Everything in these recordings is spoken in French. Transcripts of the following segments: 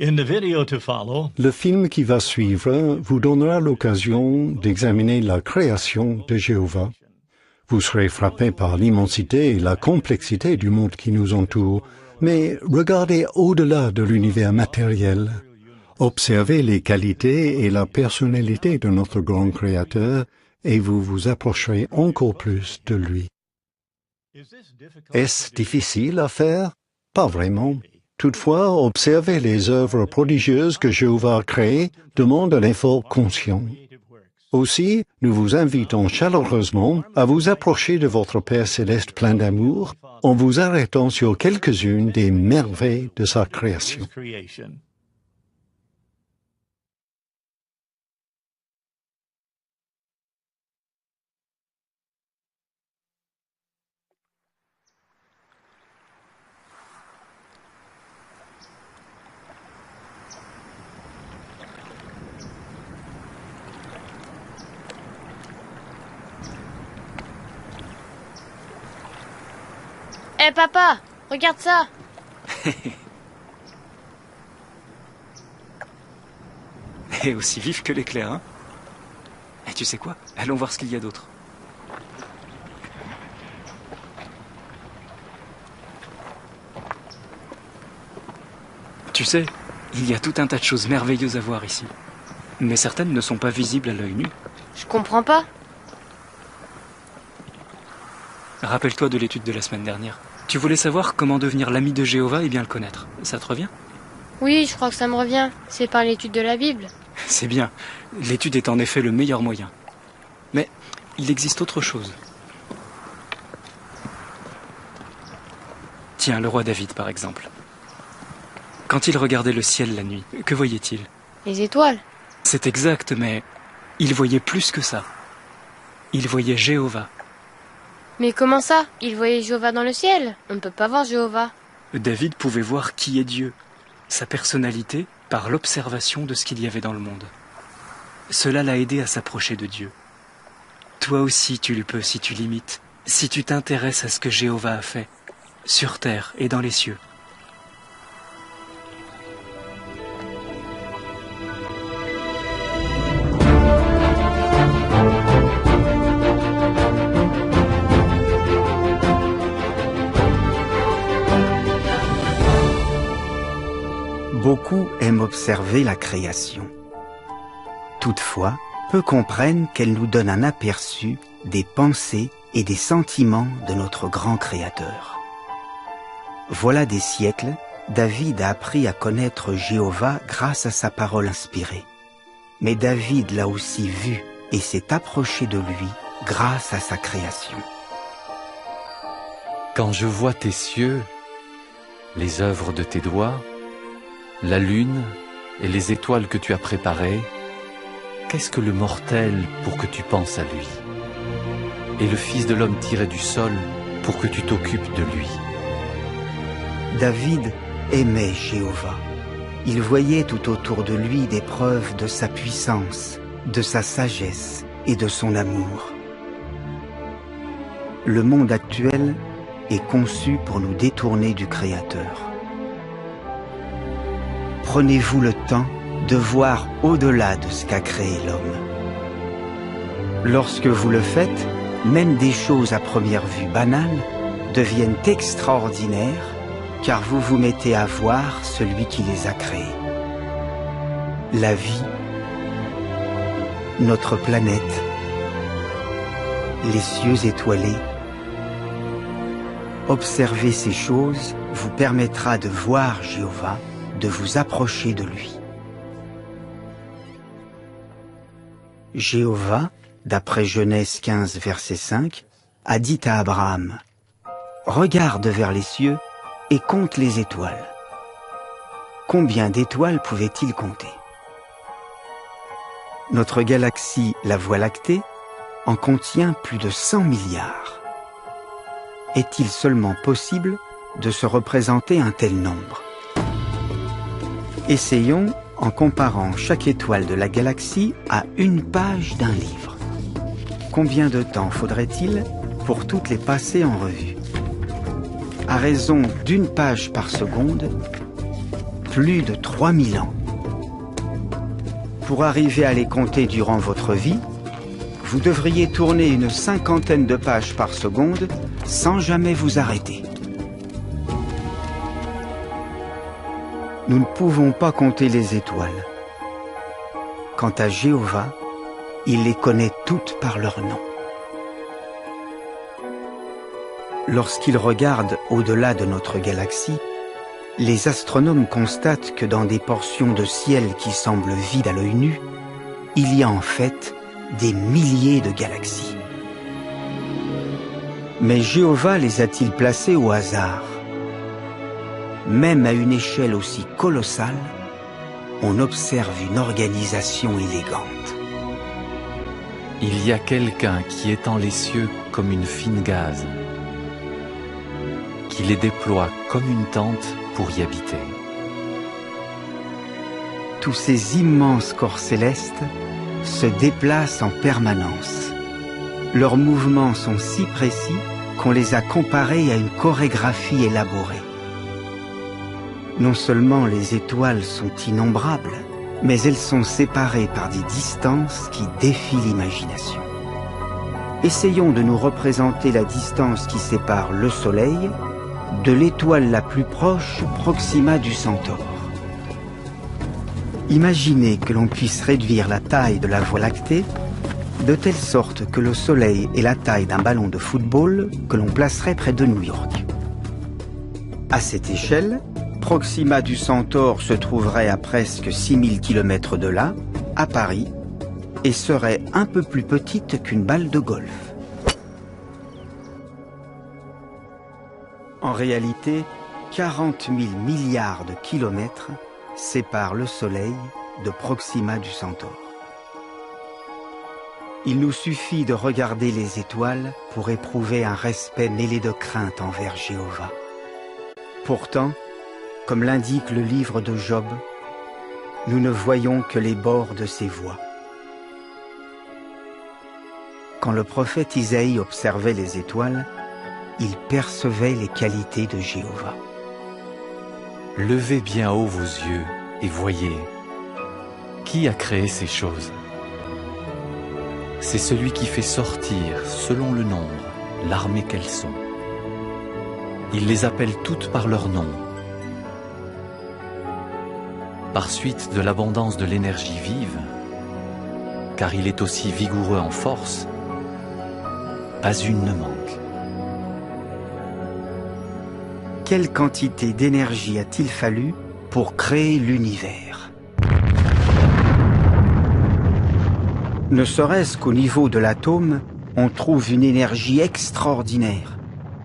Le film qui va suivre vous donnera l'occasion d'examiner la création de Jéhovah. Vous serez frappé par l'immensité et la complexité du monde qui nous entoure, mais regardez au-delà de l'univers matériel. Observez les qualités et la personnalité de notre grand Créateur et vous vous approcherez encore plus de lui. Est-ce difficile à faire? Pas vraiment. Toutefois, observer les œuvres prodigieuses que Jéhovah a créées demande un effort conscient. Aussi, nous vous invitons chaleureusement à vous approcher de votre Père céleste plein d'amour en vous arrêtant sur quelques-unes des merveilles de sa création. Hé papa, regarde ça. Et aussi vif que l'éclair, hein? Et tu sais quoi? Allons voir ce qu'il y a d'autre. Tu sais, il y a tout un tas de choses merveilleuses à voir ici. Mais certaines ne sont pas visibles à l'œil nu. Je comprends pas. Rappelle-toi de l'étude de la semaine dernière. Tu voulais savoir comment devenir l'ami de Jéhovah et bien le connaître. Ça te revient? Oui, je crois que ça me revient. C'est par l'étude de la Bible. C'est bien. L'étude est en effet le meilleur moyen. Mais il existe autre chose. Tiens, le roi David par exemple. Quand il regardait le ciel la nuit, que voyait-il? Les étoiles. C'est exact, mais il voyait plus que ça. Il voyait Jéhovah. Mais comment ça? Il voyait Jéhovah dans le ciel. On ne peut pas voir Jéhovah. David pouvait voir qui est Dieu, sa personnalité, par l'observation de ce qu'il y avait dans le monde. Cela l'a aidé à s'approcher de Dieu. Toi aussi tu le peux si tu l'imites, si tu t'intéresses à ce que Jéhovah a fait, sur terre et dans les cieux. Beaucoup aiment observer la création. Toutefois, peu comprennent qu'elle nous donne un aperçu des pensées et des sentiments de notre grand Créateur. Voilà des siècles, David a appris à connaître Jéhovah grâce à sa parole inspirée. Mais David l'a aussi vu et s'est approché de lui grâce à sa création. Quand je vois tes cieux, les œuvres de tes doigts, la lune et les étoiles que tu as préparées, qu'est-ce que le mortel pour que tu penses à lui? Et le Fils de l'homme tiré du sol pour que tu t'occupes de lui? David aimait Jéhovah. Il voyait tout autour de lui des preuves de sa puissance, de sa sagesse et de son amour. Le monde actuel est conçu pour nous détourner du Créateur. Prenez-vous le temps de voir au-delà de ce qu'a créé l'homme. Lorsque vous le faites, même des choses à première vue banales deviennent extraordinaires car vous vous mettez à voir celui qui les a créées. La vie, notre planète, les cieux étoilés. Observer ces choses vous permettra de voir Jéhovah, de vous approcher de lui. Jéhovah, d'après Genèse 15, verset 5, a dit à Abraham, « Regarde vers les cieux et compte les étoiles. » Combien d'étoiles pouvait-il compter? Notre galaxie, la Voie lactée, en contient plus de 100 milliards. Est-il seulement possible de se représenter un tel nombre? Essayons en comparant chaque étoile de la galaxie à une page d'un livre. Combien de temps faudrait-il pour toutes les passer en revue? À raison d'une page par seconde, plus de 3000 ans. Pour arriver à les compter durant votre vie, vous devriez tourner une 50aine de pages par seconde sans jamais vous arrêter. Nous ne pouvons pas compter les étoiles. Quant à Jéhovah, il les connaît toutes par leur nom. Lorsqu'il regarde au-delà de notre galaxie, les astronomes constatent que dans des portions de ciel qui semblent vides à l'œil nu, il y a en fait des milliers de galaxies. Mais Jéhovah les a-t-il placées au hasard? Même à une échelle aussi colossale, on observe une organisation élégante. Il y a quelqu'un qui étend les cieux comme une fine gaze, qui les déploie comme une tente pour y habiter. Tous ces immenses corps célestes se déplacent en permanence. Leurs mouvements sont si précis qu'on les a comparés à une chorégraphie élaborée. Non seulement les étoiles sont innombrables, mais elles sont séparées par des distances qui défient l'imagination. Essayons de nous représenter la distance qui sépare le Soleil de l'étoile la plus proche, Proxima du Centaure. Imaginez que l'on puisse réduire la taille de la Voie lactée de telle sorte que le Soleil ait la taille d'un ballon de football que l'on placerait près de New York. À cette échelle, Proxima du Centaure se trouverait à presque 6000 km de là, à Paris, et serait un peu plus petite qu'une balle de golf. En réalité, 40 000 milliards de kilomètres séparent le Soleil de Proxima du Centaure. Il nous suffit de regarder les étoiles pour éprouver un respect mêlé de crainte envers Jéhovah. Pourtant, comme l'indique le livre de Job, nous ne voyons que les bords de ses voies. Quand le prophète Isaïe observait les étoiles, il percevait les qualités de Jéhovah. Levez bien haut vos yeux et voyez, qui a créé ces choses? C'est celui qui fait sortir, selon le nombre, l'armée qu'elles sont. Il les appelle toutes par leur nom. Par suite de l'abondance de l'énergie vive, car il est aussi vigoureux en force, pas une ne manque. Quelle quantité d'énergie a-t-il fallu pour créer l'univers? Ne serait-ce qu'au niveau de l'atome, on trouve une énergie extraordinaire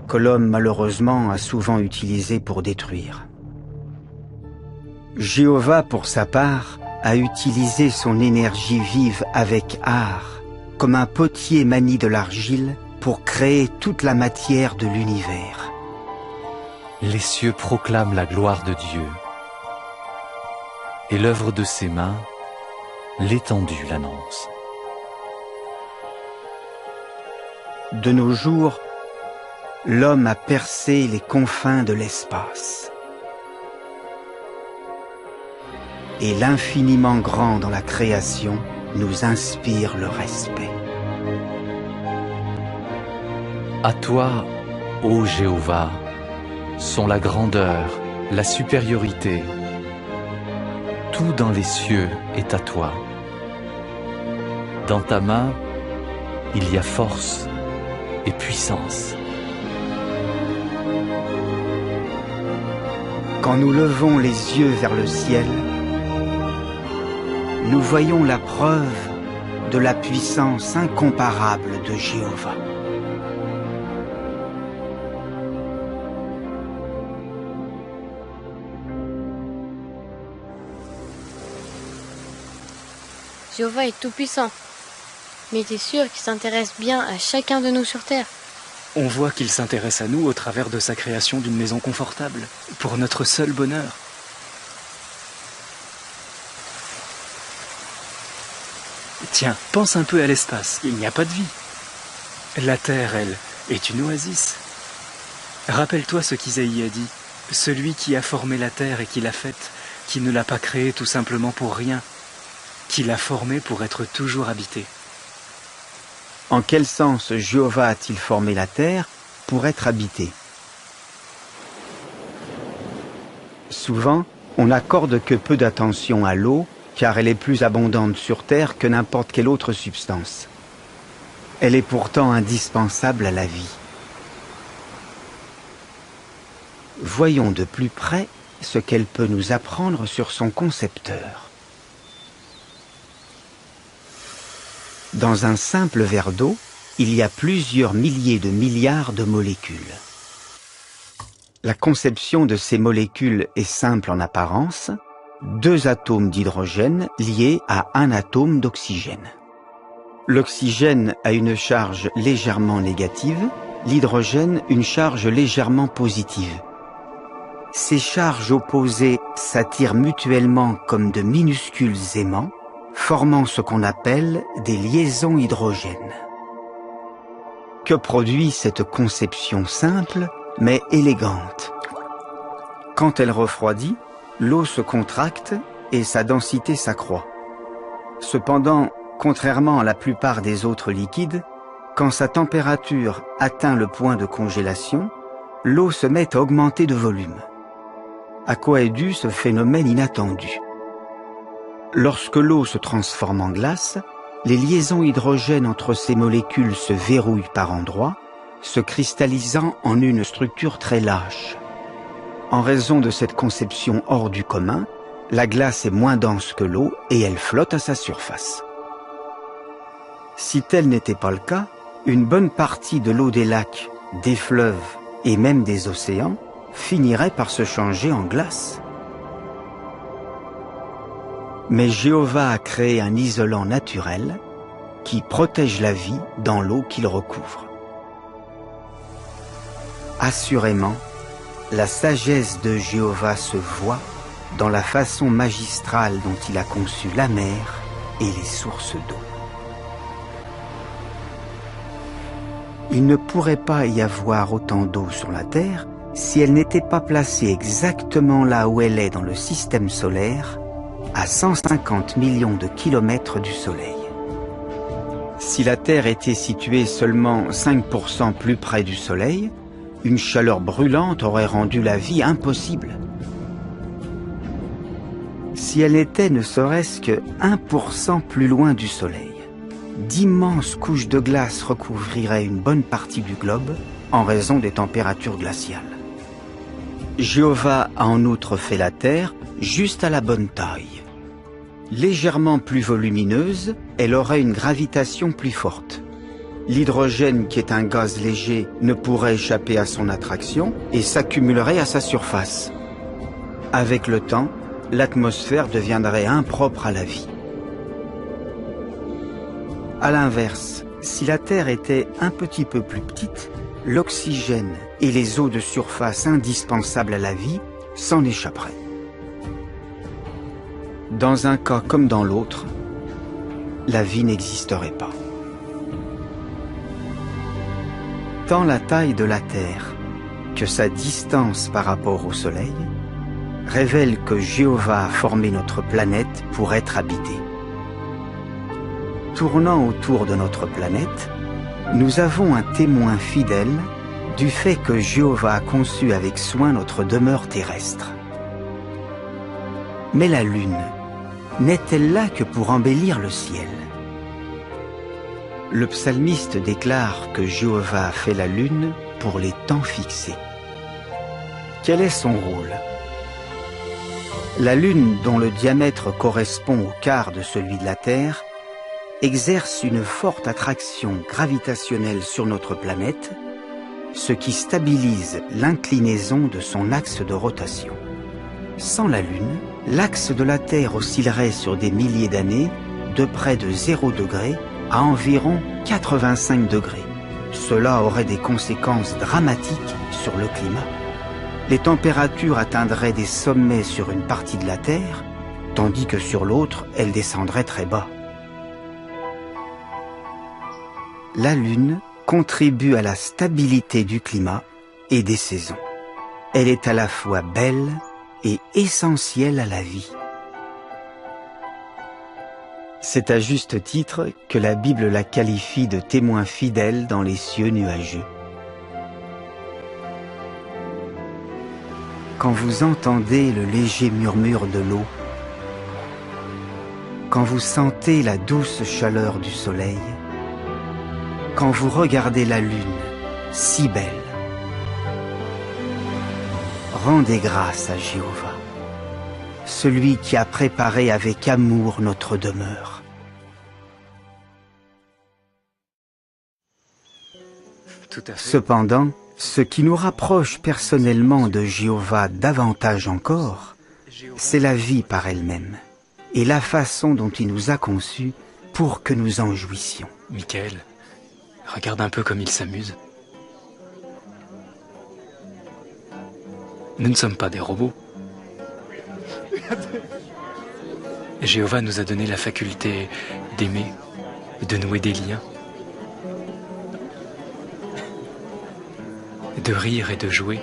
que l'homme malheureusement a souvent utilisée pour détruire. Jéhovah, pour sa part, a utilisé son énergie vive avec art, comme un potier manie de l'argile pour créer toute la matière de l'univers. Les cieux proclament la gloire de Dieu, et l'œuvre de ses mains, l'étendue l'annonce. De nos jours, l'homme a percé les confins de l'espace. Et l'infiniment grand dans la création nous inspire le respect. À toi, ô Jéhovah, sont la grandeur, la supériorité. Tout dans les cieux est à toi. Dans ta main, il y a force et puissance. Quand nous levons les yeux vers le ciel, nous voyons la preuve de la puissance incomparable de Jéhovah. Jéhovah est tout-puissant. Mais t'es sûr qu'il s'intéresse bien à chacun de nous sur Terre? On voit qu'il s'intéresse à nous au travers de sa création d'une maison confortable, pour notre seul bonheur. Tiens, pense un peu à l'espace, il n'y a pas de vie. La Terre, elle, est une oasis. Rappelle-toi ce qu'Isaïe a dit. Celui qui a formé la terre et qui l'a faite qui ne l'a pas créée tout simplement pour rien, qui l'a formée pour être toujours habitée. En quel sens Jéhovah a-t-il formé la terre pour être habitée? Souvent, on n'accorde que peu d'attention à l'eau, car elle est plus abondante sur terre que n'importe quelle autre substance. Elle est pourtant indispensable à la vie. Voyons de plus près ce qu'elle peut nous apprendre sur son concepteur. Dans un simple verre d'eau, il y a plusieurs milliers de milliards de molécules. La conception de ces molécules est simple en apparence, 2 atomes d'hydrogène liés à un atome d'oxygène. L'oxygène a une charge légèrement négative, l'hydrogène une charge légèrement positive. Ces charges opposées s'attirent mutuellement comme de minuscules aimants, formant ce qu'on appelle des liaisons hydrogènes. Que produit cette conception simple mais élégante? Quand elle refroidit, l'eau se contracte et sa densité s'accroît. Cependant, contrairement à la plupart des autres liquides, quand sa température atteint le point de congélation, l'eau se met à augmenter de volume. À quoi est dû ce phénomène inattendu? Lorsque l'eau se transforme en glace, les liaisons hydrogènes entre ces molécules se verrouillent par endroits, se cristallisant en une structure très lâche. En raison de cette conception hors du commun, la glace est moins dense que l'eau et elle flotte à sa surface. Si tel n'était pas le cas, une bonne partie de l'eau des lacs, des fleuves et même des océans finirait par se changer en glace. Mais Jéhovah a créé un isolant naturel qui protège la vie dans l'eau qu'il recouvre. Assurément, la sagesse de Jéhovah se voit dans la façon magistrale dont il a conçu la mer et les sources d'eau. Il ne pourrait pas y avoir autant d'eau sur la Terre si elle n'était pas placée exactement là où elle est dans le système solaire, à 150 millions de kilomètres du Soleil. Si la Terre était située seulement 5% plus près du Soleil, une chaleur brûlante aurait rendu la vie impossible. Si elle était ne serait-ce que 1% plus loin du Soleil, d'immenses couches de glace recouvriraient une bonne partie du globe en raison des températures glaciales. Jéhovah a en outre fait la Terre juste à la bonne taille. Légèrement plus volumineuse, elle aurait une gravitation plus forte. L'hydrogène, qui est un gaz léger, ne pourrait échapper à son attraction et s'accumulerait à sa surface. Avec le temps, l'atmosphère deviendrait impropre à la vie. À l'inverse, si la Terre était un petit peu plus petite, l'oxygène et les eaux de surface indispensables à la vie s'en échapperaient. Dans un cas comme dans l'autre, la vie n'existerait pas. Tant la taille de la Terre que sa distance par rapport au Soleil révèle que Jéhovah a formé notre planète pour être habitée. Tournant autour de notre planète, nous avons un témoin fidèle du fait que Jéhovah a conçu avec soin notre demeure terrestre. Mais la Lune, n'est-elle là que pour embellir le ciel? Le psalmiste déclare que Jéhovah a fait la Lune pour les temps fixés. Quel est son rôle? La Lune, dont le diamètre correspond au quart de celui de la Terre, exerce une forte attraction gravitationnelle sur notre planète, ce qui stabilise l'inclinaison de son axe de rotation. Sans la Lune, l'axe de la Terre oscillerait sur des milliers d'années de près de 0 degré à environ 85 degrés. Cela aurait des conséquences dramatiques sur le climat. Les températures atteindraient des sommets sur une partie de la Terre, tandis que sur l'autre, elles descendraient très bas. La Lune contribue à la stabilité du climat et des saisons. Elle est à la fois belle et essentiel à la vie. C'est à juste titre que la Bible la qualifie de témoin fidèle dans les cieux nuageux. Quand vous entendez le léger murmure de l'eau, quand vous sentez la douce chaleur du soleil, quand vous regardez la lune, si belle, rendez grâce à Jéhovah, celui qui a préparé avec amour notre demeure. Tout à fait. Cependant, ce qui nous rapproche personnellement de Jéhovah davantage encore, c'est la vie par elle-même et la façon dont il nous a conçus pour que nous en jouissions. Michael, regarde un peu comme il s'amuse. Nous ne sommes pas des robots. Jéhovah nous a donné la faculté d'aimer, de nouer des liens, de rire et de jouer.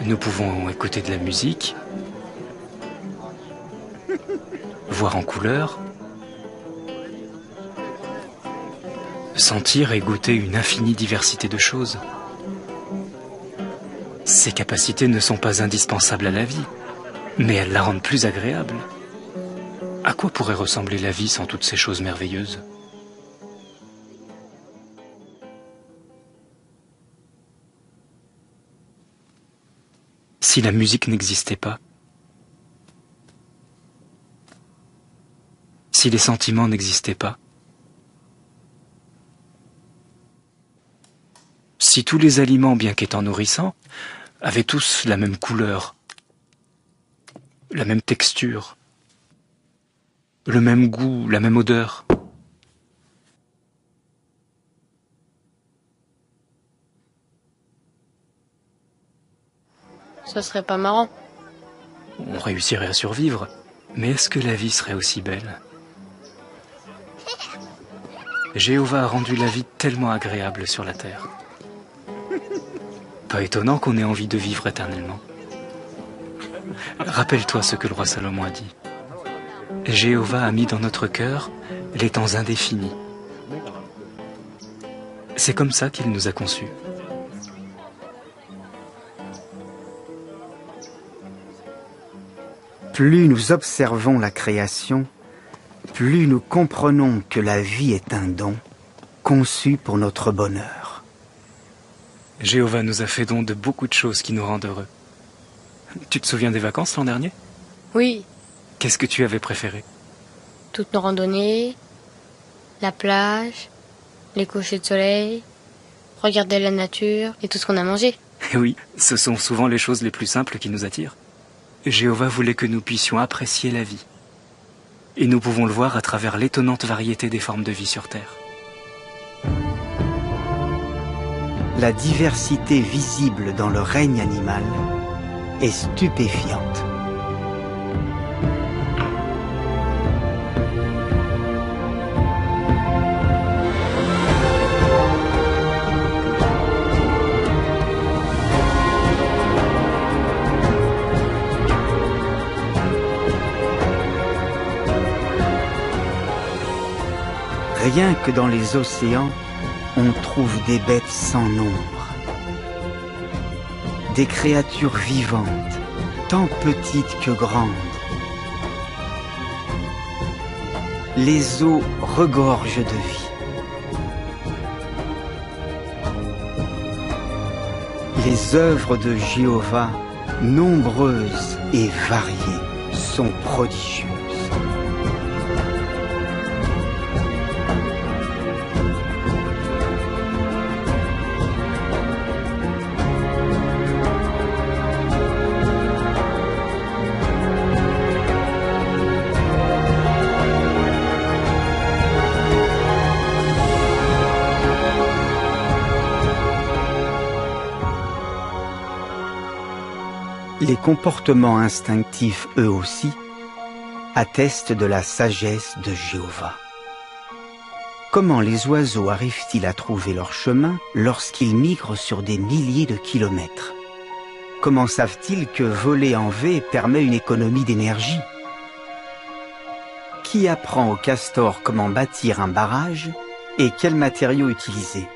Nous pouvons écouter de la musique, voir en couleur, sentir et goûter une infinie diversité de choses. Ces capacités ne sont pas indispensables à la vie, mais elles la rendent plus agréable. À quoi pourrait ressembler la vie sans toutes ces choses merveilleuses ? Si la musique n'existait pas, si les sentiments n'existaient pas, si tous les aliments, bien qu'étant nourrissants, avaient tous la même couleur, la même texture, le même goût, la même odeur. Ça serait pas marrant. On réussirait à survivre, mais est-ce que la vie serait aussi belle ? Jéhovah a rendu la vie tellement agréable sur la terre. Pas étonnant qu'on ait envie de vivre éternellement. Rappelle-toi ce que le roi Salomon a dit. Jéhovah a mis dans notre cœur les temps indéfinis. C'est comme ça qu'il nous a conçus. Plus nous observons la création, plus nous comprenons que la vie est un don, conçu pour notre bonheur. Jéhovah nous a fait don de beaucoup de choses qui nous rendent heureux. Tu te souviens des vacances l'an dernier ? Oui, Qu'est-ce que tu avais préféré ? toutes nos randonnées, la plage, les couchers de soleil, regarder la nature et tout ce qu'on a mangé. Eh oui, ce sont souvent les choses les plus simples qui nous attirent. Jéhovah voulait que nous puissions apprécier la vie. Et nous pouvons le voir à travers l'étonnante variété des formes de vie sur Terre. La diversité visible dans le règne animal est stupéfiante. Rien que dans les océans, on trouve des bêtes sans nombre. Des créatures vivantes, tant petites que grandes. Les eaux regorgent de vie. Les œuvres de Jéhovah, nombreuses et variées, sont prodigieuses. Les comportements instinctifs, eux aussi, attestent de la sagesse de Jéhovah. Comment les oiseaux arrivent-ils à trouver leur chemin lorsqu'ils migrent sur des milliers de kilomètres? comment savent-ils que voler en V permet une économie d'énergie? Qui apprend au castor comment bâtir un barrage et quels matériaux utiliser?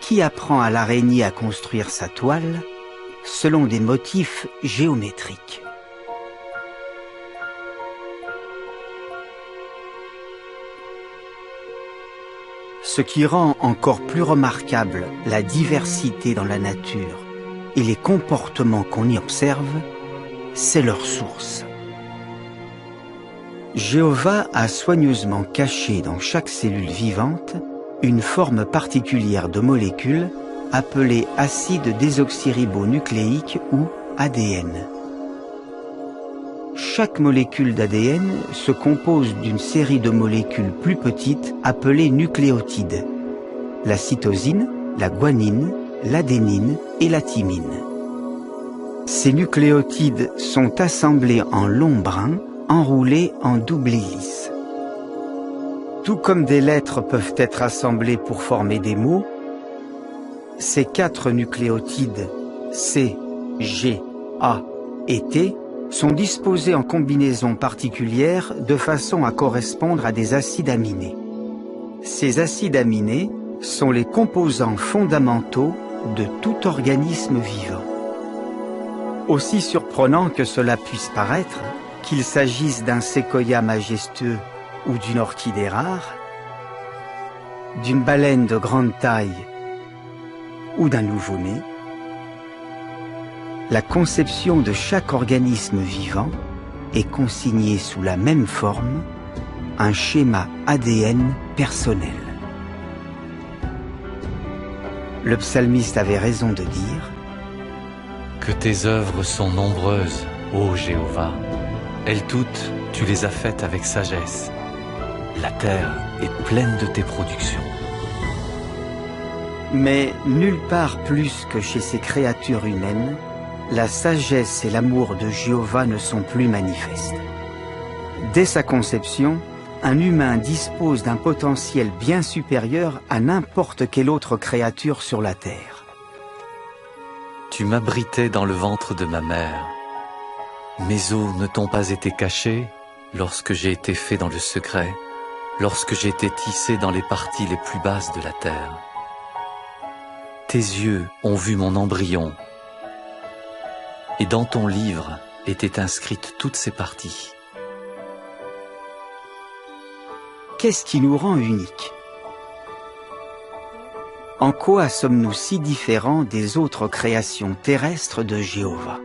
Qui apprend à l'araignée à construire sa toile selon des motifs géométriques? Ce qui rend encore plus remarquable la diversité dans la nature et les comportements qu'on y observe, c'est leur source. Jéhovah a soigneusement caché dans chaque cellule vivante une forme particulière de molécule appelée acide désoxyribonucléique ou ADN. Chaque molécule d'ADN se compose d'une série de molécules plus petites appelées nucléotides, la cytosine, la guanine, l'adénine et la thymine. Ces nucléotides sont assemblés en longs brins enroulés en double hélice. Tout comme des lettres peuvent être assemblées pour former des mots, ces 4 nucléotides C, G, A et T sont disposés en combinaisons particulières de façon à correspondre à des acides aminés. Ces acides aminés sont les composants fondamentaux de tout organisme vivant. Aussi surprenant que cela puisse paraître, qu'il s'agisse d'un séquoia majestueux ou d'une orchidée rare, d'une baleine de grande taille ou d'un nouveau-né, la conception de chaque organisme vivant est consignée sous la même forme, un schéma ADN personnel. Le psalmiste avait raison de dire « Que tes œuvres sont nombreuses, ô Jéhovah. Elles toutes, tu les as faites avec sagesse. La terre est pleine de tes productions. » Mais nulle part plus que chez ces créatures humaines, la sagesse et l'amour de Jéhovah ne sont plus manifestes. Dès sa conception, un humain dispose d'un potentiel bien supérieur à n'importe quelle autre créature sur la terre. Tu m'abritais dans le ventre de ma mère. Mes os ne t'ont pas été cachés lorsque j'ai été fait dans le secret, lorsque j'ai été tissé dans les parties les plus basses de la terre. Tes yeux ont vu mon embryon, et dans ton livre étaient inscrites toutes ces parties. Qu'est-ce qui nous rend uniques? En quoi sommes-nous si différents des autres créations terrestres de Jéhovah?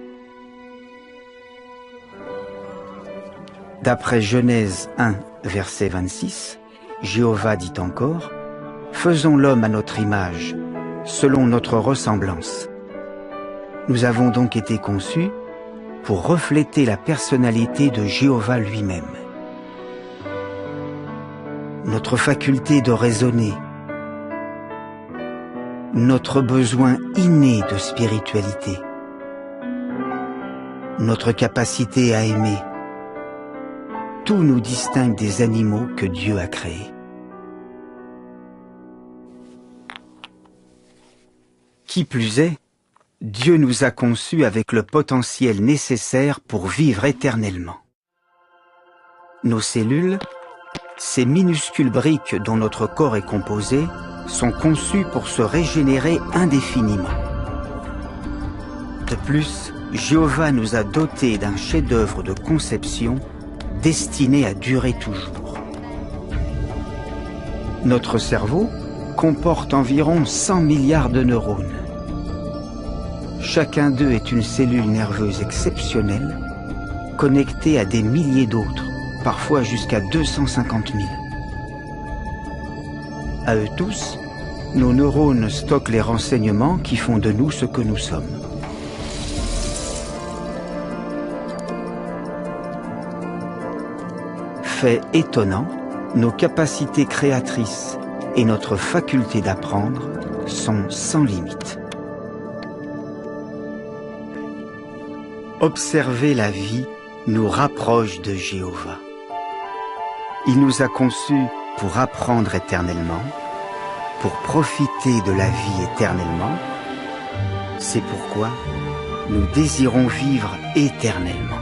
D'après Genèse 1, verset 26, Jéhovah dit encore « Faisons l'homme à notre image, selon notre ressemblance. » Nous avons donc été conçus pour refléter la personnalité de Jéhovah lui-même. Notre faculté de raisonner, notre besoin inné de spiritualité, notre capacité à aimer, tout nous distingue des animaux que Dieu a créés. Qui plus est, Dieu nous a conçus avec le potentiel nécessaire pour vivre éternellement. Nos cellules, ces minuscules briques dont notre corps est composé, sont conçues pour se régénérer indéfiniment. De plus, Jéhovah nous a dotés d'un chef-d'œuvre de conception destiné à durer toujours. Notre cerveau comporte environ 100 milliards de neurones. Chacun d'eux est une cellule nerveuse exceptionnelle, connectée à des milliers d'autres, parfois jusqu'à 250 000. À eux tous, nos neurones stockent les renseignements qui font de nous ce que nous sommes. Fait étonnant, nos capacités créatrices et notre faculté d'apprendre sont sans limite. Observer la vie nous rapproche de Jéhovah. Il nous a conçus pour apprendre éternellement, pour profiter de la vie éternellement, C'est pourquoi nous désirons vivre éternellement.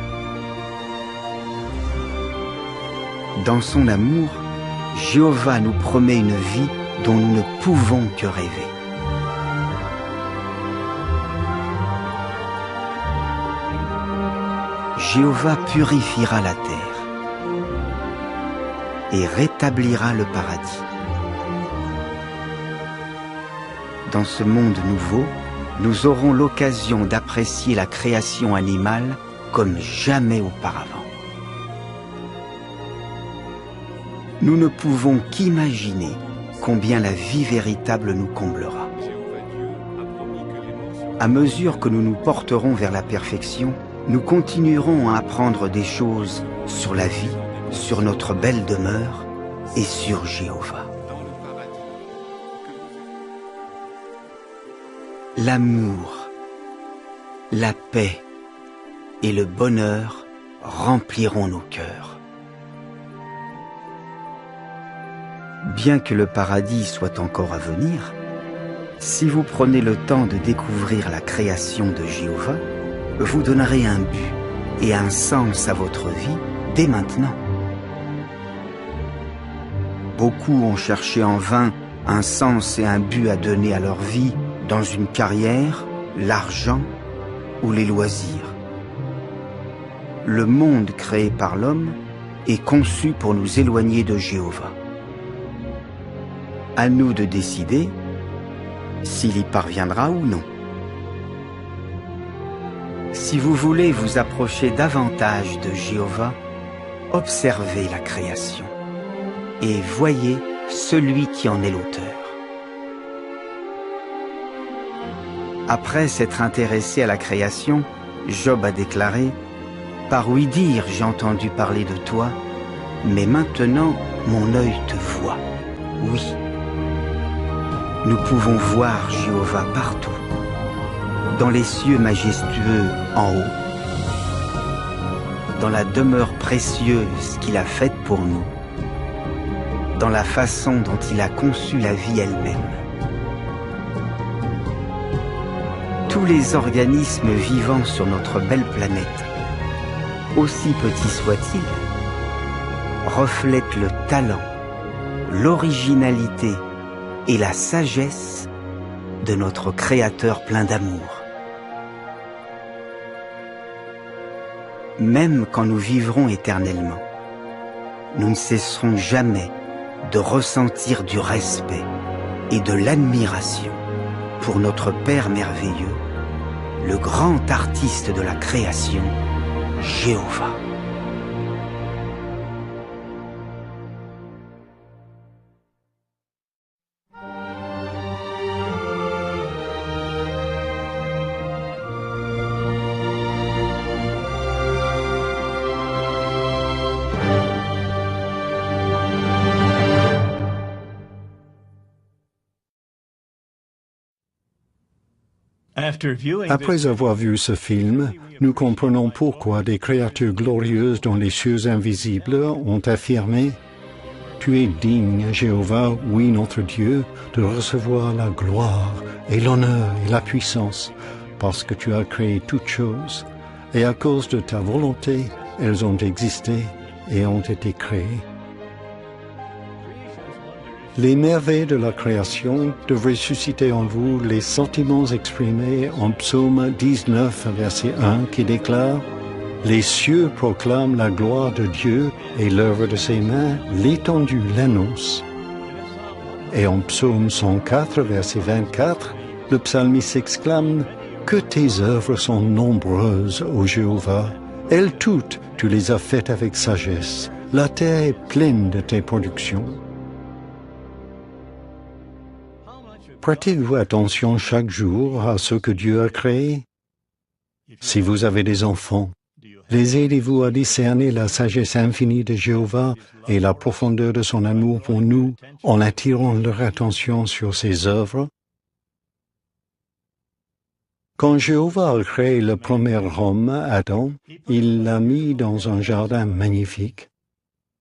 Dans son amour, Jéhovah nous promet une vie dont nous ne pouvons que rêver. Jéhovah purifiera la terre et rétablira le paradis. Dans ce monde nouveau, nous aurons l'occasion d'apprécier la création animale comme jamais auparavant. Nous ne pouvons qu'imaginer combien la vie véritable nous comblera. À mesure que nous nous porterons vers la perfection, nous continuerons à apprendre des choses sur la vie, sur notre belle demeure et sur Jéhovah. L'amour, la paix et le bonheur rempliront nos cœurs. Bien que le paradis soit encore à venir, si vous prenez le temps de découvrir la création de Jéhovah, vous donnerez un but et un sens à votre vie dès maintenant. Beaucoup ont cherché en vain un sens et un but à donner à leur vie dans une carrière, l'argent ou les loisirs. Le monde créé par l'homme est conçu pour nous éloigner de Jéhovah. À nous de décider s'il y parviendra ou non. Si vous voulez vous approcher davantage de Jéhovah, observez la création et voyez celui qui en est l'auteur. Après s'être intéressé à la création, Job a déclaré « Par ouï dire j'ai entendu parler de toi, mais maintenant mon œil te voit. » Oui, nous pouvons voir Jéhovah partout, dans les cieux majestueux en haut, dans la demeure précieuse qu'il a faite pour nous, dans la façon dont il a conçu la vie elle-même. Tous les organismes vivants sur notre belle planète, aussi petits soient-ils, reflètent le talent, l'originalité et la sagesse de notre Créateur plein d'amour. Même quand nous vivrons éternellement, nous ne cesserons jamais de ressentir du respect et de l'admiration pour notre Père merveilleux, le grand artiste de la création, Jéhovah. Après avoir vu ce film, nous comprenons pourquoi des créatures glorieuses dans les cieux invisibles ont affirmé « Tu es digne, Jéhovah, oui notre Dieu, de recevoir la gloire et l'honneur et la puissance, parce que tu as créé toutes choses, et à cause de ta volonté, elles ont existé et ont été créées. » Les merveilles de la création devraient susciter en vous les sentiments exprimés en Psaume 19, verset 1, qui déclare « Les cieux proclament la gloire de Dieu et l'œuvre de ses mains, l'étendue l'annonce. » Et en Psaume 104, verset 24, le psalmiste exclame « Que tes œuvres sont nombreuses, ô Jéhovah, elles toutes, tu les as faites avec sagesse, la terre est pleine de tes productions. » Prêtez-vous attention chaque jour à ce que Dieu a créé? Si vous avez des enfants, les aidez-vous à discerner la sagesse infinie de Jéhovah et la profondeur de son amour pour nous en attirant leur attention sur ses œuvres? Quand Jéhovah a créé le premier homme, Adam, il l'a mis dans un jardin magnifique.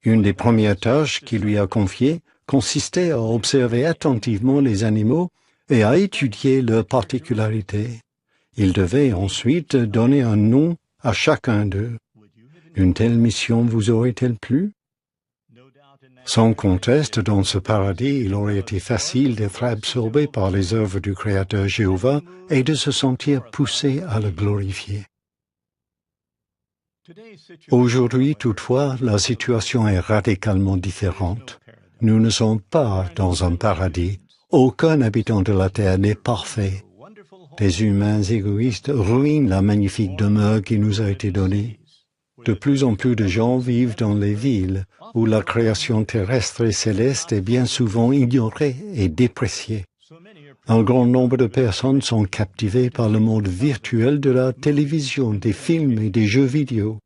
Une des premières tâches qu'il lui a confiées consistait à observer attentivement les animaux et à étudier leurs particularités. Il devait ensuite donner un nom à chacun d'eux. Une telle mission vous aurait-elle plu? Sans conteste, dans ce paradis, il aurait été facile d'être absorbé par les œuvres du Créateur Jéhovah et de se sentir poussé à le glorifier. Aujourd'hui, toutefois, la situation est radicalement différente. Nous ne sommes pas dans un paradis. Aucun habitant de la terre n'est parfait. Des humains égoïstes ruinent la magnifique demeure qui nous a été donnée. De plus en plus de gens vivent dans les villes, où la création terrestre et céleste est bien souvent ignorée et dépréciée. Un grand nombre de personnes sont captivées par le monde virtuel de la télévision, des films et des jeux vidéo.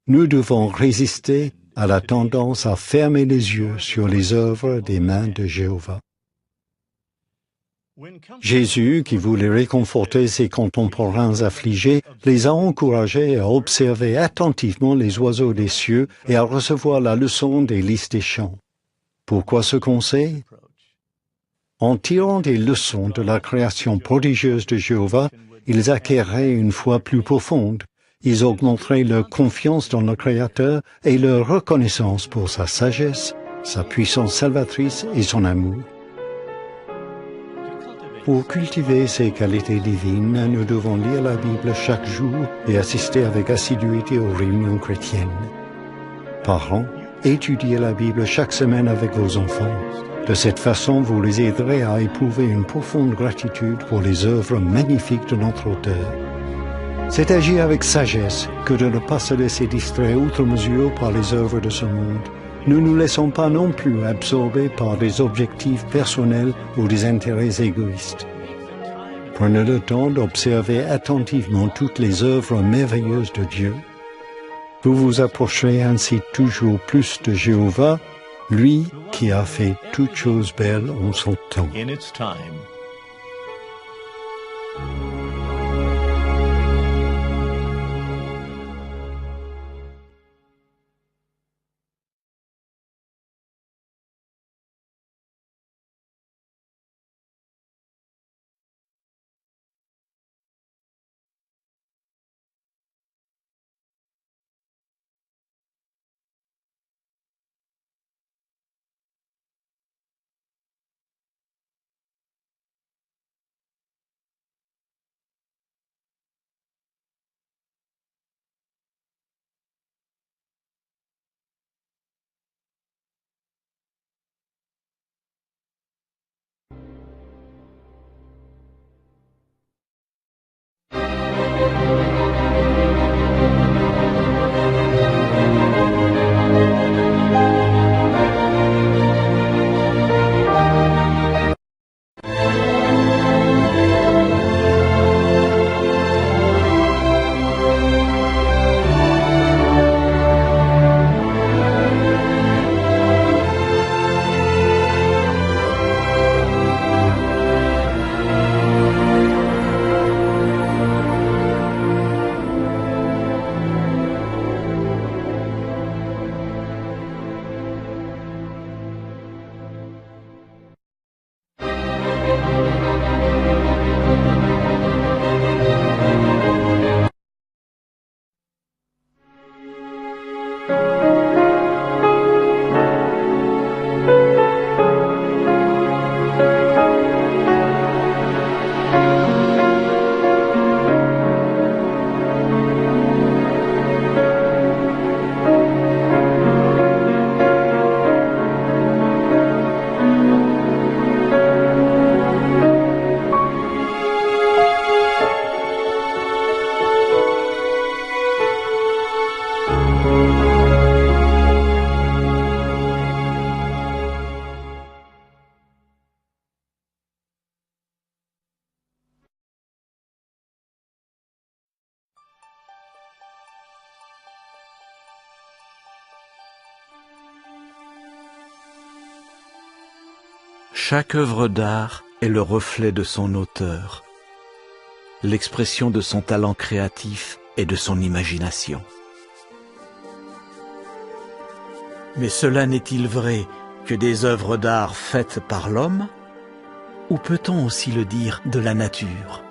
Nous devons résister à la tendance à fermer les yeux sur les œuvres des mains de Jéhovah. Jésus, qui voulait réconforter ses contemporains affligés, les a encouragés à observer attentivement les oiseaux des cieux et à recevoir la leçon des lys des champs. Pourquoi ce conseil? En tirant des leçons de la création prodigieuse de Jéhovah, ils acquerraient une foi plus profonde. Ils augmenteraient leur confiance dans le Créateur et leur reconnaissance pour sa sagesse, sa puissance salvatrice et son amour. Pour cultiver ces qualités divines, nous devons lire la Bible chaque jour et assister avec assiduité aux réunions chrétiennes. Parents, étudiez la Bible chaque semaine avec vos enfants. De cette façon, vous les aiderez à éprouver une profonde gratitude pour les œuvres magnifiques de notre Auteur. C'est agir avec sagesse que de ne pas se laisser distraire outre mesure par les œuvres de ce monde. Ne nous laissons pas non plus absorber par des objectifs personnels ou des intérêts égoïstes. Prenez le temps d'observer attentivement toutes les œuvres merveilleuses de Dieu. Vous vous approcherez ainsi toujours plus de Jéhovah, lui qui a fait toutes choses belles en son temps. Chaque œuvre d'art est le reflet de son auteur, l'expression de son talent créatif et de son imagination. Mais cela n'est-il vrai que des œuvres d'art faites par l'homme, ou peut-on aussi le dire de la nature?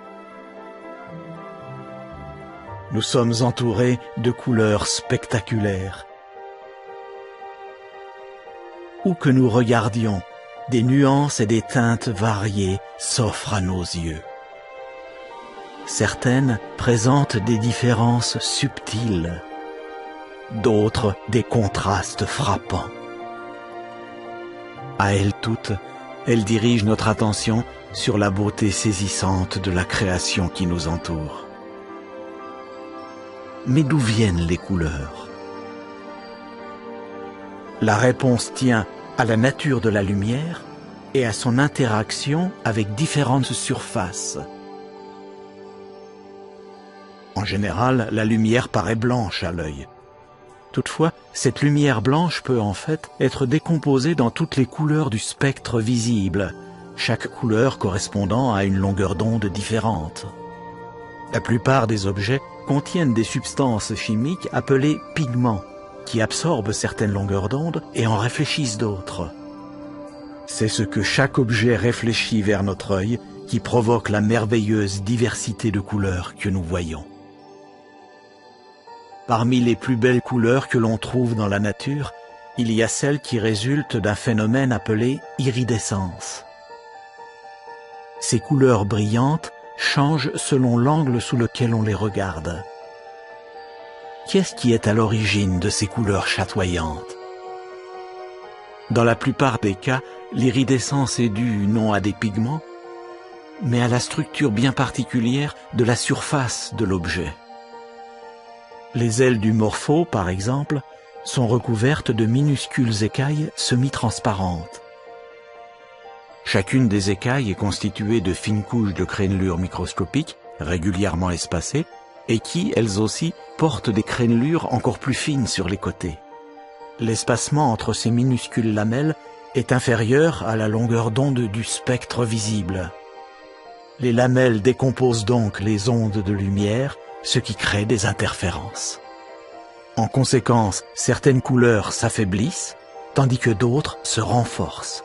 nous sommes entourés de couleurs spectaculaires. Où que nous regardions, des nuances et des teintes variées s'offrent à nos yeux. Certaines présentent des différences subtiles, d'autres des contrastes frappants. À elles toutes, elles dirigent notre attention sur la beauté saisissante de la création qui nous entoure. Mais d'où viennent les couleurs? La réponse tient à la nature de la lumière et à son interaction avec différentes surfaces. En général, la lumière paraît blanche à l'œil. Toutefois, cette lumière blanche peut en fait être décomposée dans toutes les couleurs du spectre visible, chaque couleur correspondant à une longueur d'onde différente. La plupart des objets contiennent des substances chimiques appelées pigments, qui absorbent certaines longueurs d'onde et en réfléchissent d'autres. C'est ce que chaque objet réfléchit vers notre œil qui provoque la merveilleuse diversité de couleurs que nous voyons. Parmi les plus belles couleurs que l'on trouve dans la nature, il y a celles qui résultent d'un phénomène appelé iridescence. Ces couleurs brillantes changent selon l'angle sous lequel on les regarde. Qu'est-ce qui est à l'origine de ces couleurs chatoyantes? Dans la plupart des cas, l'iridescence est due non à des pigments, mais à la structure bien particulière de la surface de l'objet. Les ailes du morpho, par exemple, sont recouvertes de minuscules écailles semi-transparentes. Chacune des écailles est constituée de fines couches de crénelures microscopiques, régulièrement espacées, et qui, elles aussi, portent des crénelures encore plus fines sur les côtés. L'espacement entre ces minuscules lamelles est inférieur à la longueur d'onde du spectre visible. Les lamelles décomposent donc les ondes de lumière, ce qui crée des interférences. En conséquence, certaines couleurs s'affaiblissent, tandis que d'autres se renforcent.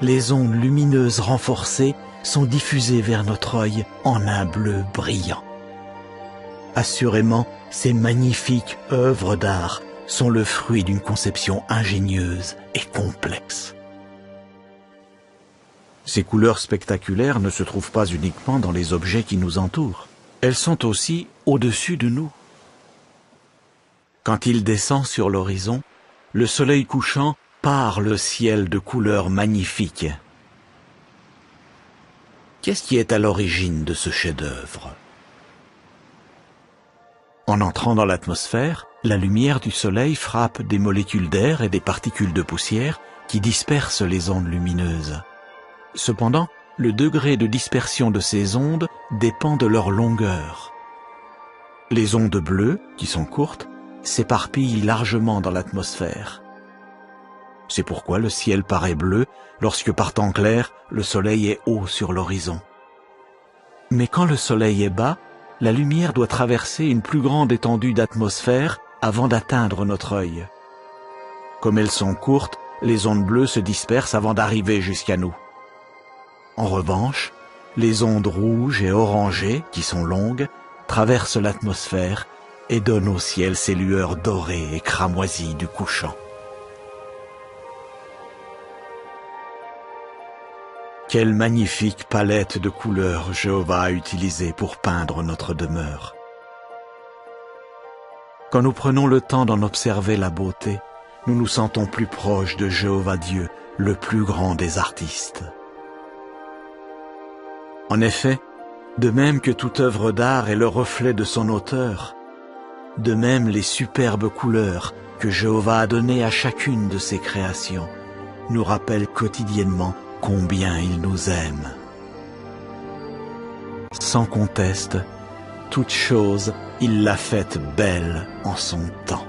Les ondes lumineuses renforcées sont diffusées vers notre œil en un bleu brillant. Assurément, ces magnifiques œuvres d'art sont le fruit d'une conception ingénieuse et complexe. Ces couleurs spectaculaires ne se trouvent pas uniquement dans les objets qui nous entourent. Elles sont aussi au-dessus de nous. Quand il descend sur l'horizon, le soleil couchant pare le ciel de couleurs magnifiques. Qu'est-ce qui est à l'origine de ce chef-d'œuvre? En entrant dans l'atmosphère, la lumière du soleil frappe des molécules d'air et des particules de poussière qui dispersent les ondes lumineuses. Cependant, le degré de dispersion de ces ondes dépend de leur longueur. Les ondes bleues, qui sont courtes, s'éparpillent largement dans l'atmosphère. C'est pourquoi le ciel paraît bleu lorsque par temps clair, le soleil est haut sur l'horizon. Mais quand le soleil est bas, la lumière doit traverser une plus grande étendue d'atmosphère avant d'atteindre notre œil. Comme elles sont courtes, les ondes bleues se dispersent avant d'arriver jusqu'à nous. En revanche, les ondes rouges et orangées, qui sont longues, traversent l'atmosphère et donnent au ciel ces lueurs dorées et cramoisies du couchant. Quelle magnifique palette de couleurs Jéhovah a utilisée pour peindre notre demeure. Quand nous prenons le temps d'en observer la beauté, nous nous sentons plus proches de Jéhovah Dieu, le plus grand des artistes. En effet, de même que toute œuvre d'art est le reflet de son auteur, de même les superbes couleurs que Jéhovah a données à chacune de ses créations nous rappellent quotidiennement combien il nous aime. Sans conteste, toute chose, il l'a faite belle en son temps.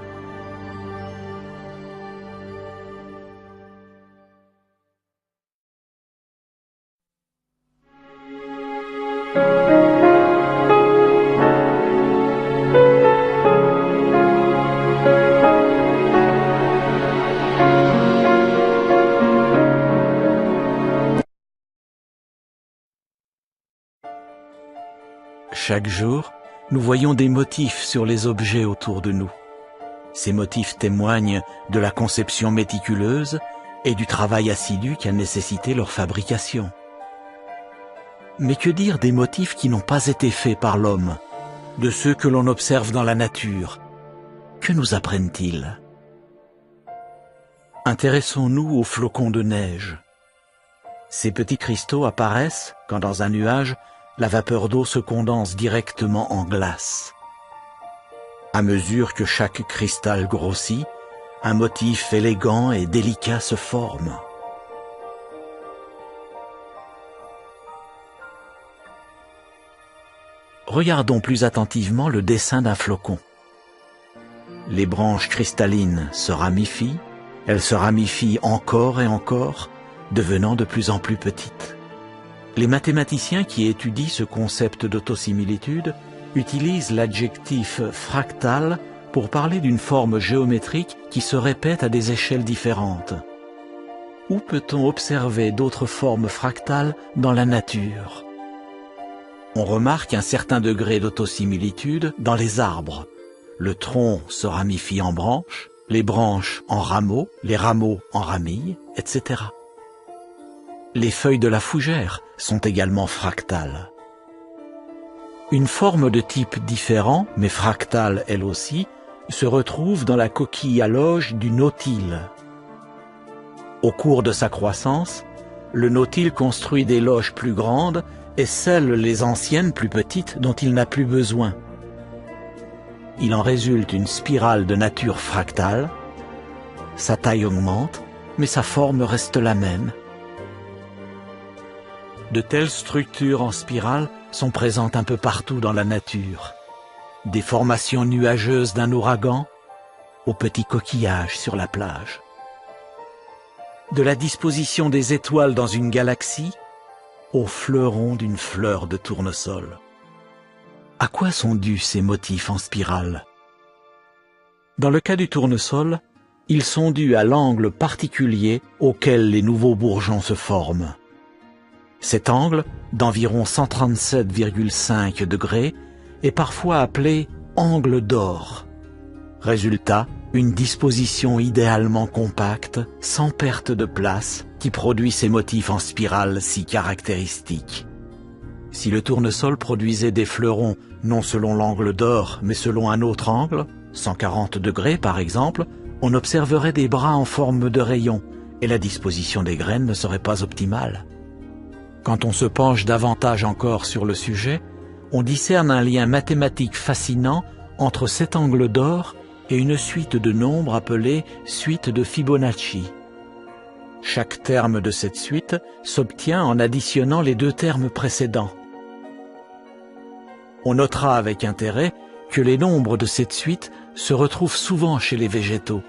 Chaque jour, nous voyons des motifs sur les objets autour de nous. Ces motifs témoignent de la conception méticuleuse et du travail assidu qui a nécessité leur fabrication. Mais que dire des motifs qui n'ont pas été faits par l'homme, de ceux que l'on observe dans la nature? Que nous apprennent-ils? Intéressons-nous aux flocons de neige. Ces petits cristaux apparaissent quand dans un nuage, la vapeur d'eau se condense directement en glace. À mesure que chaque cristal grossit, un motif élégant et délicat se forme. Regardons plus attentivement le dessin d'un flocon. Les branches cristallines se ramifient, elles se ramifient encore et encore, devenant de plus en plus petites. Les mathématiciens qui étudient ce concept d'autosimilitude utilisent l'adjectif fractal pour parler d'une forme géométrique qui se répète à des échelles différentes. Où peut-on observer d'autres formes fractales dans la nature? On remarque un certain degré d'autosimilitude dans les arbres. Le tronc se ramifie en branches, les branches en rameaux, les rameaux en ramilles, etc. Les feuilles de la fougère sont également fractales. Une forme de type différent, mais fractale elle aussi, se retrouve dans la coquille à loge du nautile. Au cours de sa croissance, le nautile construit des loges plus grandes et scelle les anciennes plus petites dont il n'a plus besoin. Il en résulte une spirale de nature fractale. Sa taille augmente, mais sa forme reste la même. De telles structures en spirale sont présentes un peu partout dans la nature. Des formations nuageuses d'un ouragan aux petits coquillages sur la plage. De la disposition des étoiles dans une galaxie aux fleurons d'une fleur de tournesol. À quoi sont dus ces motifs en spirale? Dans le cas du tournesol, ils sont dus à l'angle particulier auquel les nouveaux bourgeons se forment. Cet angle, d'environ 137,5 degrés, est parfois appelé angle d'or. Résultat, une disposition idéalement compacte, sans perte de place, qui produit ces motifs en spirale si caractéristiques. Si le tournesol produisait des fleurons non selon l'angle d'or, mais selon un autre angle, 140 degrés par exemple, on observerait des bras en forme de rayon, et la disposition des graines ne serait pas optimale. Quand on se penche davantage encore sur le sujet, on discerne un lien mathématique fascinant entre cet angle d'or et une suite de nombres appelée suite de Fibonacci. Chaque terme de cette suite s'obtient en additionnant les deux termes précédents. On notera avec intérêt que les nombres de cette suite se retrouvent souvent chez les végétaux.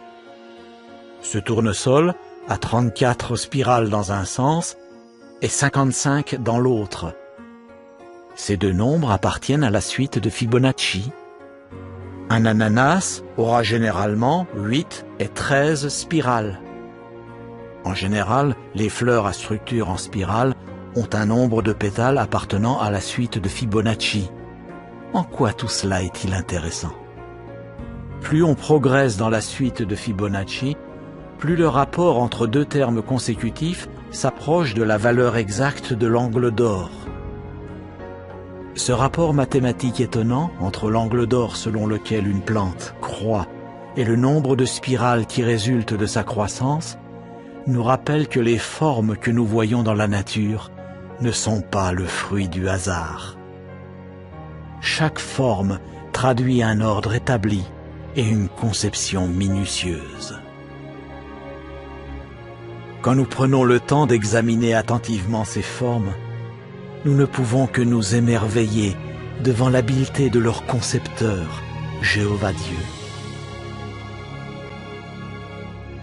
Ce tournesol a 34 spirales dans un sens et 55 dans l'autre. Ces deux nombres appartiennent à la suite de Fibonacci. Un ananas aura généralement 8 et 13 spirales. En général, les fleurs à structure en spirale ont un nombre de pétales appartenant à la suite de Fibonacci. En quoi tout cela est-il intéressant? Plus on progresse dans la suite de Fibonacci, plus le rapport entre deux termes consécutifs s'approche de la valeur exacte de l'angle d'or. Ce rapport mathématique étonnant entre l'angle d'or selon lequel une plante croît et le nombre de spirales qui résultent de sa croissance nous rappelle que les formes que nous voyons dans la nature ne sont pas le fruit du hasard. Chaque forme traduit un ordre établi et une conception minutieuse. Quand nous prenons le temps d'examiner attentivement ces formes, nous ne pouvons que nous émerveiller devant l'habileté de leur concepteur, Jéhovah Dieu.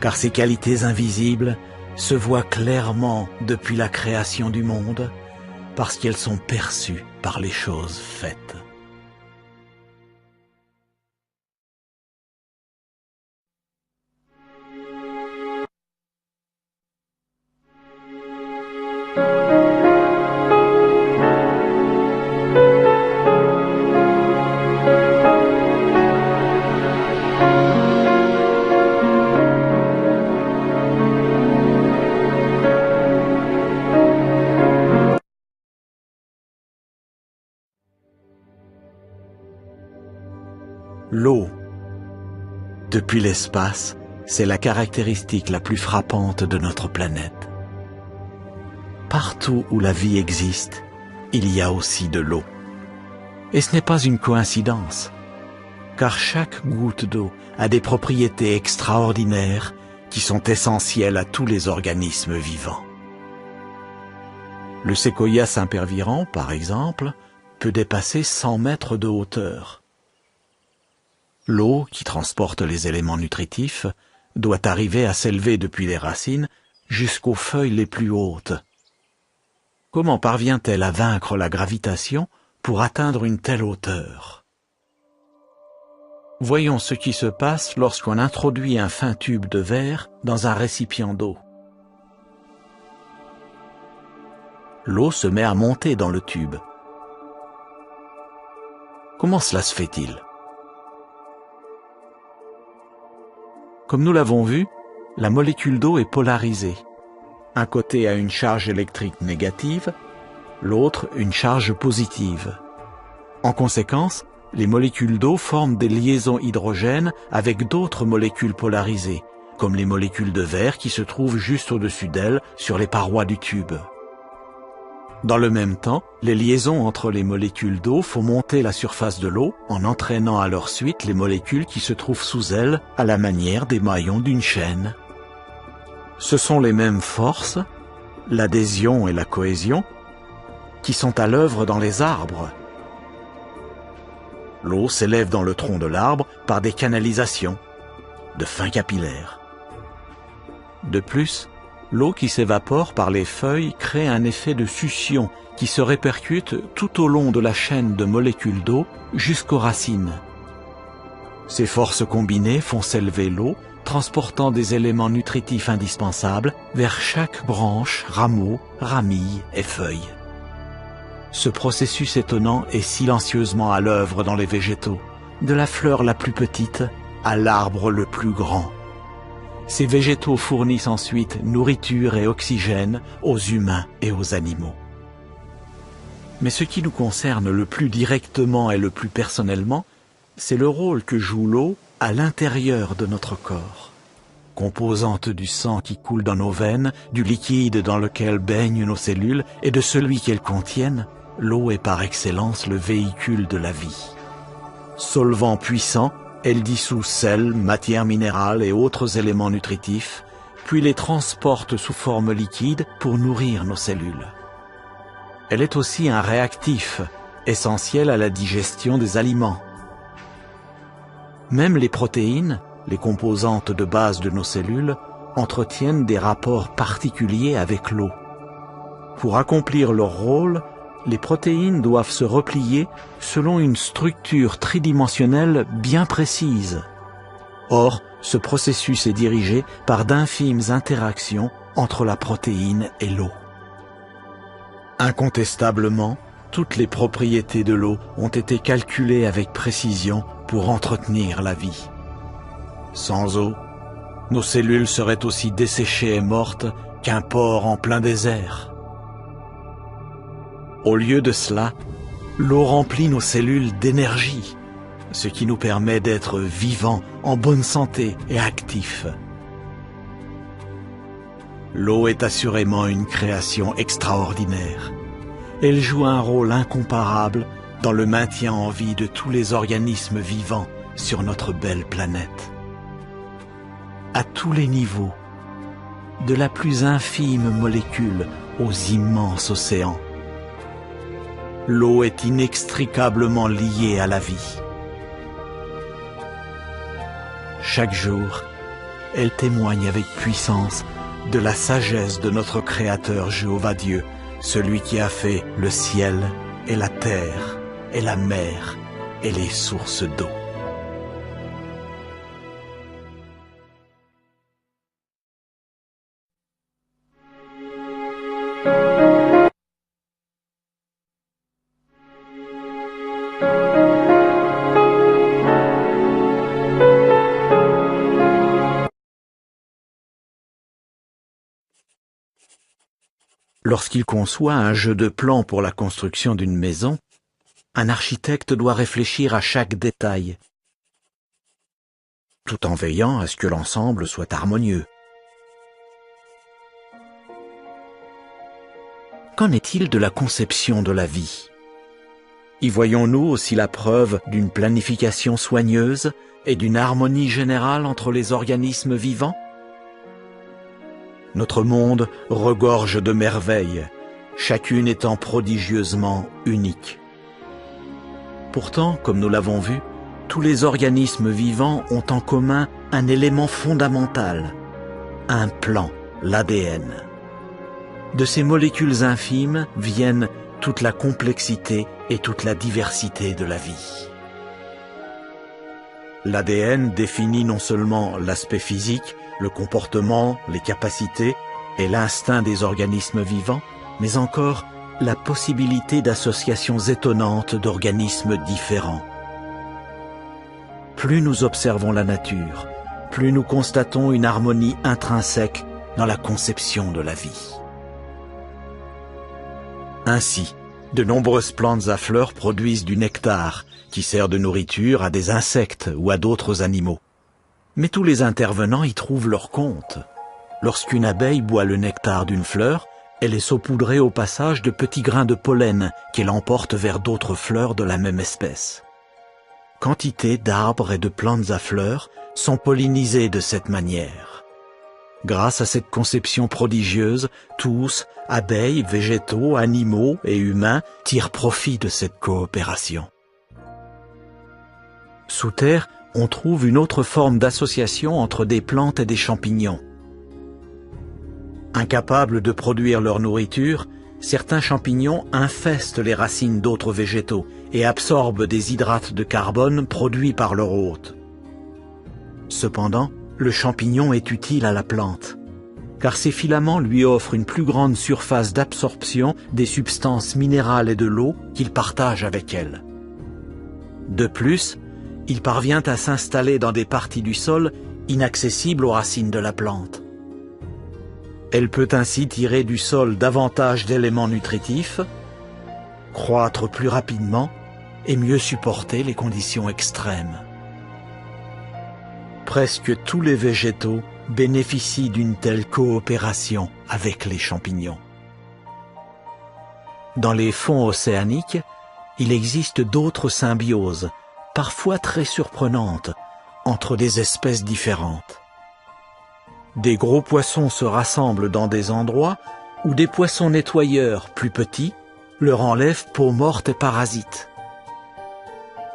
Car ces qualités invisibles se voient clairement depuis la création du monde, parce qu'elles sont perçues par les choses faites. L'eau. Depuis l'espace, c'est la caractéristique la plus frappante de notre planète. Partout où la vie existe, il y a aussi de l'eau. Et ce n'est pas une coïncidence, car chaque goutte d'eau a des propriétés extraordinaires qui sont essentielles à tous les organismes vivants. Le séquoia sempervirent, par exemple, peut dépasser 100 mètres de hauteur. L'eau, qui transporte les éléments nutritifs, doit arriver à s'élever depuis les racines jusqu'aux feuilles les plus hautes. Comment parvient-elle à vaincre la gravitation pour atteindre une telle hauteur? Voyons ce qui se passe lorsqu'on introduit un fin tube de verre dans un récipient d'eau. L'eau se met à monter dans le tube. Comment cela se fait-il? Comme nous l'avons vu, la molécule d'eau est polarisée. Un côté a une charge électrique négative, l'autre une charge positive. En conséquence, les molécules d'eau forment des liaisons hydrogènes avec d'autres molécules polarisées, comme les molécules de verre qui se trouvent juste au-dessus d'elles sur les parois du tube. Dans le même temps, les liaisons entre les molécules d'eau font monter la surface de l'eau en entraînant à leur suite les molécules qui se trouvent sous elles à la manière des maillons d'une chaîne. Ce sont les mêmes forces, l'adhésion et la cohésion, qui sont à l'œuvre dans les arbres. L'eau s'élève dans le tronc de l'arbre par des canalisations, de fins capillaires. De plus, l'eau qui s'évapore par les feuilles crée un effet de succion qui se répercute tout au long de la chaîne de molécules d'eau jusqu'aux racines. Ces forces combinées font s'élever l'eau, transportant des éléments nutritifs indispensables vers chaque branche, rameau, ramille et feuille. Ce processus étonnant est silencieusement à l'œuvre dans les végétaux, de la fleur la plus petite à l'arbre le plus grand. Ces végétaux fournissent ensuite nourriture et oxygène aux humains et aux animaux. Mais ce qui nous concerne le plus directement et le plus personnellement, c'est le rôle que joue l'eau à l'intérieur de notre corps. Composante du sang qui coule dans nos veines, du liquide dans lequel baignent nos cellules et de celui qu'elles contiennent, l'eau est par excellence le véhicule de la vie. Solvant puissant, elle dissout sel, matières minérales et autres éléments nutritifs, puis les transporte sous forme liquide pour nourrir nos cellules. Elle est aussi un réactif, essentiel à la digestion des aliments. Même les protéines, les composantes de base de nos cellules, entretiennent des rapports particuliers avec l'eau. Pour accomplir leur rôle, les protéines doivent se replier selon une structure tridimensionnelle bien précise. Or, ce processus est dirigé par d'infimes interactions entre la protéine et l'eau. Incontestablement, toutes les propriétés de l'eau ont été calculées avec précision pour entretenir la vie. Sans eau, nos cellules seraient aussi desséchées et mortes qu'un porc en plein désert. Au lieu de cela, l'eau remplit nos cellules d'énergie, ce qui nous permet d'être vivants, en bonne santé et actifs. L'eau est assurément une création extraordinaire. Elle joue un rôle incomparable dans le maintien en vie de tous les organismes vivants sur notre belle planète. À tous les niveaux, de la plus infime molécule aux immenses océans, l'eau est inextricablement liée à la vie. Chaque jour, elle témoigne avec puissance de la sagesse de notre Créateur Jéhovah Dieu, celui qui a fait le ciel et la terre et la mer et les sources d'eau. Lorsqu'il conçoit un jeu de plans pour la construction d'une maison, un architecte doit réfléchir à chaque détail. tout en veillant à ce que l'ensemble soit harmonieux. Qu'en est-il de la conception de la vie? Y voyons-nous aussi la preuve d'une planification soigneuse et d'une harmonie générale entre les organismes vivants? Notre monde regorge de merveilles, chacune étant prodigieusement unique. Pourtant, comme nous l'avons vu, tous les organismes vivants ont en commun un élément fondamental, un plan, l'ADN. De ces molécules infimes viennent toute la complexité et toute la diversité de la vie. L'ADN définit non seulement l'aspect physique, le comportement, les capacités et l'instinct des organismes vivants, mais encore la possibilité d'associations étonnantes d'organismes différents. Plus nous observons la nature, plus nous constatons une harmonie intrinsèque dans la conception de la vie. Ainsi, de nombreuses plantes à fleurs produisent du nectar, qui sert de nourriture à des insectes ou à d'autres animaux. Mais tous les intervenants y trouvent leur compte. Lorsqu'une abeille boit le nectar d'une fleur, elle est saupoudrée au passage de petits grains de pollen qu'elle emporte vers d'autres fleurs de la même espèce. Quantité d'arbres et de plantes à fleurs sont pollinisés de cette manière. Grâce à cette conception prodigieuse, tous, abeilles, végétaux, animaux et humains, tirent profit de cette coopération. Sous terre, on trouve une autre forme d'association entre des plantes et des champignons. Incapables de produire leur nourriture, certains champignons infestent les racines d'autres végétaux et absorbent des hydrates de carbone produits par leur hôte. Cependant, le champignon est utile à la plante, car ses filaments lui offrent une plus grande surface d'absorption des substances minérales et de l'eau qu'il partage avec elle. De plus, il parvient à s'installer dans des parties du sol inaccessibles aux racines de la plante. Elle peut ainsi tirer du sol davantage d'éléments nutritifs, croître plus rapidement et mieux supporter les conditions extrêmes. Presque tous les végétaux bénéficient d'une telle coopération avec les champignons. Dans les fonds océaniques, il existe d'autres symbioses, parfois très surprenantes, entre des espèces différentes. Des gros poissons se rassemblent dans des endroits où des poissons nettoyeurs plus petits leur enlèvent peau morte et parasites.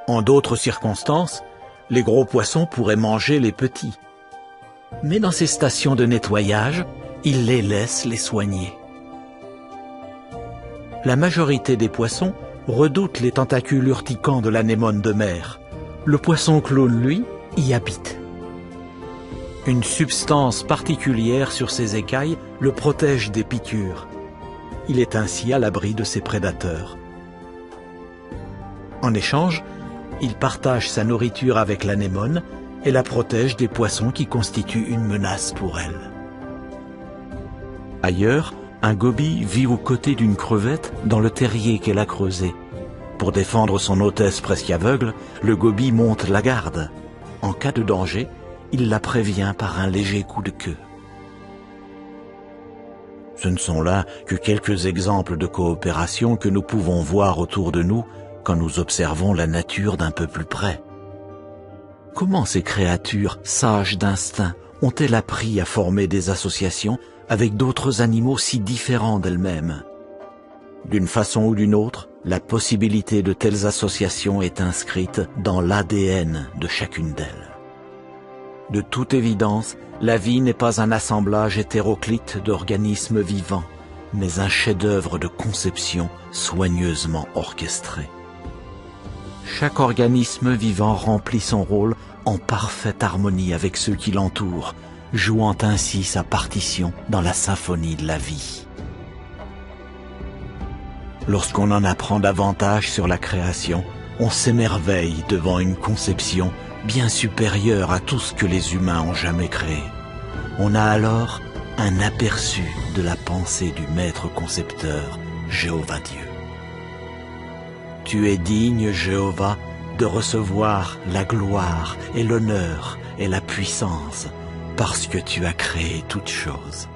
En d'autres circonstances, les gros poissons pourraient manger les petits. Mais dans ces stations de nettoyage, ils les laissent les soigner. La majorité des poissons redoutent les tentacules urticants de l'anémone de mer. Le poisson clown, lui, y habite. Une substance particulière sur ses écailles le protège des piqûres. Il est ainsi à l'abri de ses prédateurs. En échange, il partage sa nourriture avec l'anémone et la protège des poissons qui constituent une menace pour elle. Ailleurs, un gobie vit aux côtés d'une crevette dans le terrier qu'elle a creusé. Pour défendre son hôtesse presque aveugle, le gobie monte la garde. En cas de danger, il la prévient par un léger coup de queue. Ce ne sont là que quelques exemples de coopération que nous pouvons voir autour de nous quand nous observons la nature d'un peu plus près. Comment ces créatures, sages d'instinct, ont-elles appris à former des associations avec d'autres animaux si différents d'elles-mêmes? D'une façon ou d'une autre, la possibilité de telles associations est inscrite dans l'ADN de chacune d'elles. De toute évidence, la vie n'est pas un assemblage hétéroclite d'organismes vivants, mais un chef-d'œuvre de conception soigneusement orchestré. Chaque organisme vivant remplit son rôle en parfaite harmonie avec ceux qui l'entourent, jouant ainsi sa partition dans la symphonie de la vie. Lorsqu'on en apprend davantage sur la création, on s'émerveille devant une conception bien supérieure à tout ce que les humains ont jamais créé. On a alors un aperçu de la pensée du maître concepteur, Jéhovah Dieu. Tu es digne, Jéhovah, de recevoir la gloire et l'honneur et la puissance, parce que tu as créé toutes choses.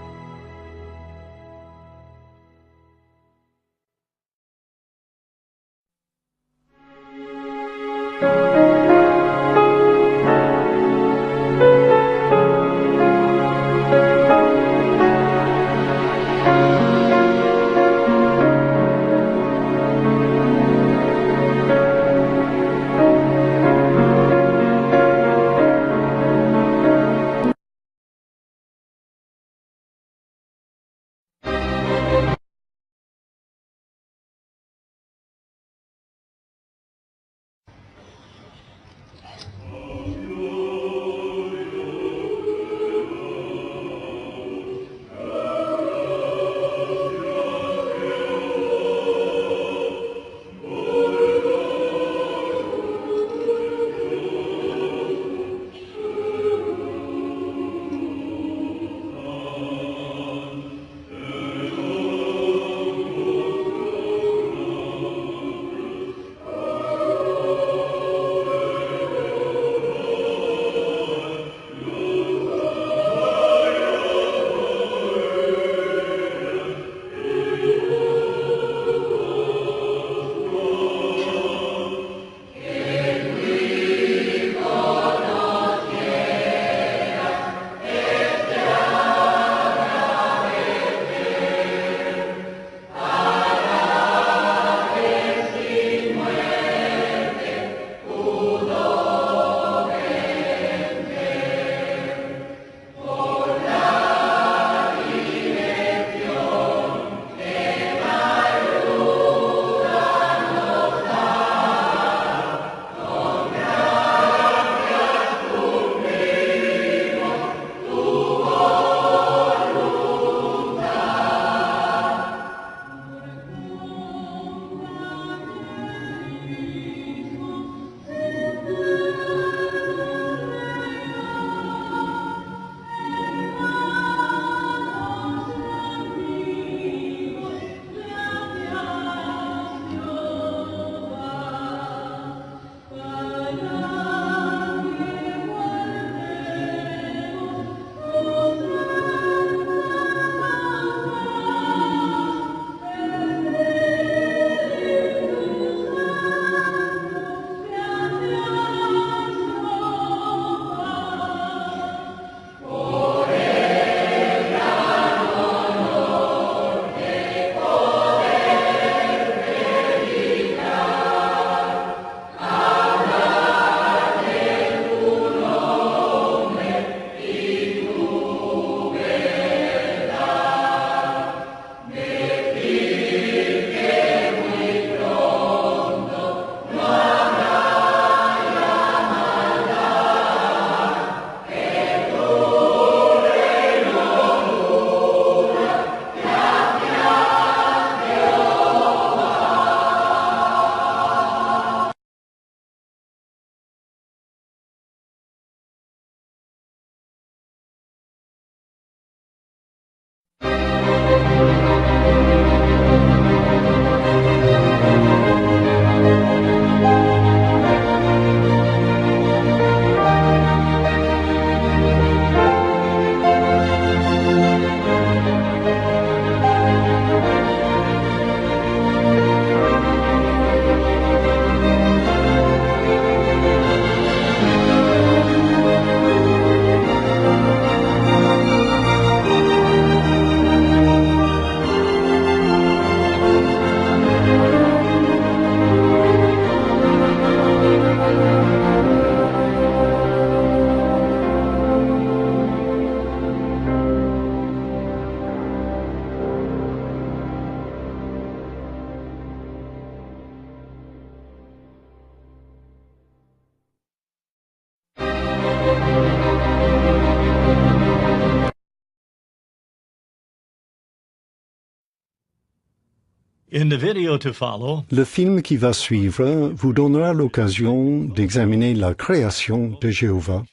Le film qui va suivre vous donnera l'occasion d'examiner la création de Jéhovah.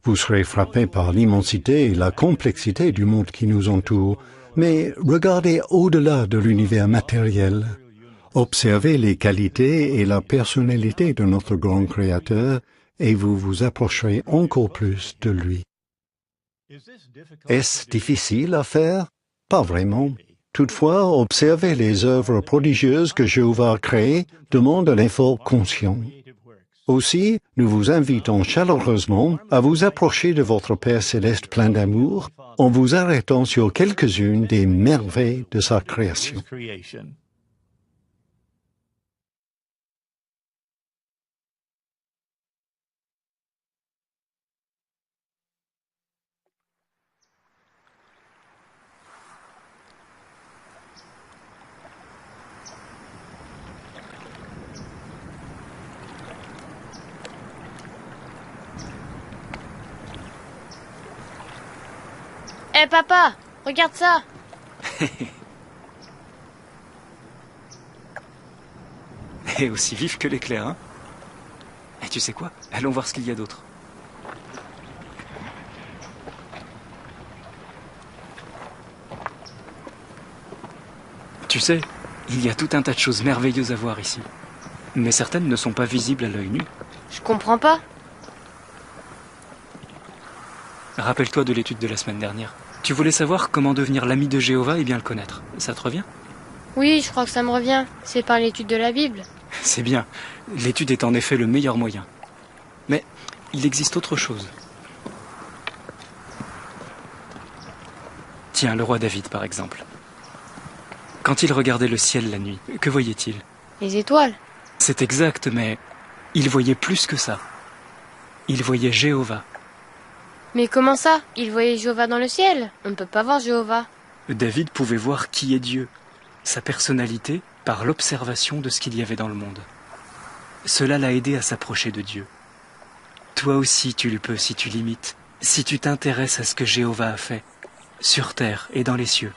Vous serez frappé par l'immensité et la complexité du monde qui nous entoure, mais regardez au-delà de l'univers matériel. Observez les qualités et la personnalité de notre grand Créateur et vous vous approcherez encore plus de lui. Est-ce difficile à faire? Pas vraiment. Toutefois, observer les œuvres prodigieuses que Jéhovah a créées demande un effort conscient. Aussi, nous vous invitons chaleureusement à vous approcher de votre Père céleste plein d'amour en vous arrêtant sur quelques-unes des merveilles de sa création. Hé papa, regarde ça. Et aussi vif que l'éclair, hein? Et tu sais quoi? Allons voir ce qu'il y a d'autre. Tu sais, il y a tout un tas de choses merveilleuses à voir ici. Mais certaines ne sont pas visibles à l'œil nu. Je comprends pas. Rappelle-toi de l'étude de la semaine dernière. Tu voulais savoir comment devenir l'ami de Jéhovah et bien le connaître. Ça te revient? Oui, je crois que ça me revient. C'est par l'étude de la Bible. C'est bien. L'étude est en effet le meilleur moyen. Mais il existe autre chose. Tiens, le roi David, par exemple. Quand il regardait le ciel la nuit, que voyait-il? Les étoiles. C'est exact, mais il voyait plus que ça. Il voyait Jéhovah. Mais comment ça? Il voyait Jéhovah dans le ciel. On ne peut pas voir Jéhovah. David pouvait voir qui est Dieu, sa personnalité, par l'observation de ce qu'il y avait dans le monde. Cela l'a aidé à s'approcher de Dieu. Toi aussi tu le peux si tu l'imites, si tu t'intéresses à ce que Jéhovah a fait, sur terre et dans les cieux.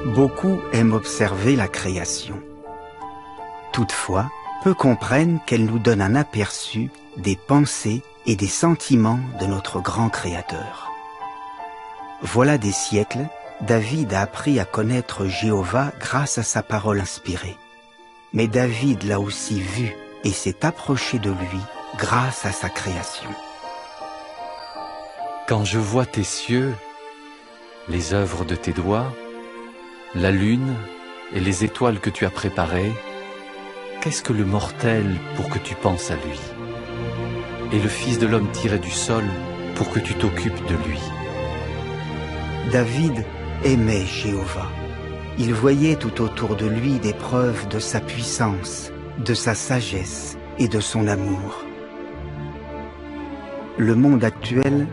Beaucoup aiment observer la création. Toutefois, peu comprennent qu'elle nous donne un aperçu des pensées et des sentiments de notre grand Créateur. Voilà des siècles, David a appris à connaître Jéhovah grâce à sa parole inspirée. Mais David l'a aussi vu et s'est approché de lui grâce à sa création. Quand je vois tes cieux, les œuvres de tes doigts, la lune et les étoiles que tu as préparées, qu'est-ce que le mortel pour que tu penses à lui? Et le Fils de l'homme tiré du sol pour que tu t'occupes de lui? David aimait Jéhovah. Il voyait tout autour de lui des preuves de sa puissance, de sa sagesse et de son amour. Le monde actuel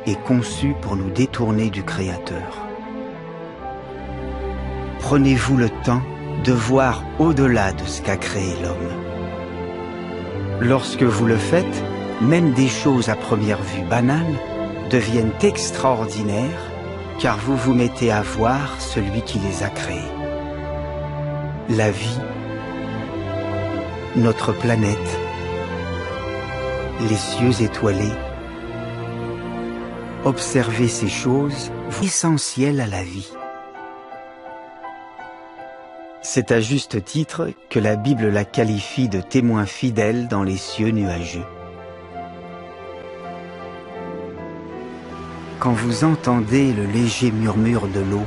est conçu pour nous détourner du Créateur. Prenez-vous le temps de voir au-delà de ce qu'a créé l'homme. Lorsque vous le faites, même des choses à première vue banales deviennent extraordinaires car vous vous mettez à voir celui qui les a créés. La vie, notre planète, les cieux étoilés. Observez ces choses essentielles à la vie. C'est à juste titre que la Bible la qualifie de témoin fidèle dans les cieux nuageux. Quand vous entendez le léger murmure de l'eau,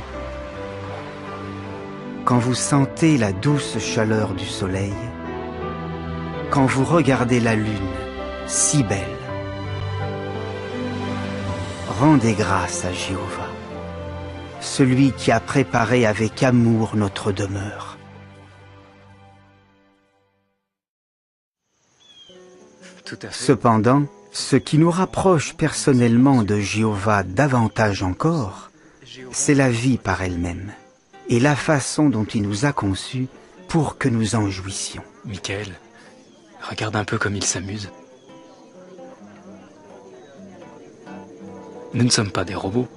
quand vous sentez la douce chaleur du soleil, quand vous regardez la lune, si belle, rendez grâce à Jéhovah, celui qui a préparé avec amour notre demeure. Tout à fait. Cependant, ce qui nous rapproche personnellement de Jéhovah davantage encore, c'est la vie par elle-même et la façon dont il nous a conçus pour que nous en jouissions. Michael, regarde un peu comme il s'amuse. Nous ne sommes pas des robots.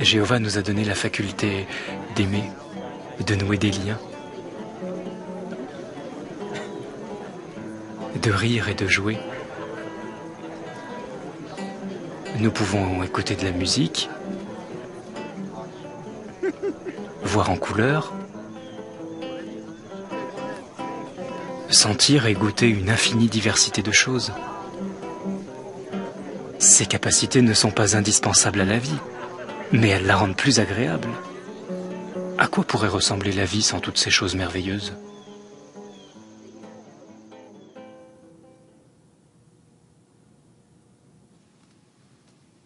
Jéhovah nous a donné la faculté d'aimer, de nouer des liens. de rire et de jouer. Nous pouvons écouter de la musique, voir en couleur, sentir et goûter une infinie diversité de choses. Ces capacités ne sont pas indispensables à la vie, mais elles la rendent plus agréable. À quoi pourrait ressembler la vie sans toutes ces choses merveilleuses ?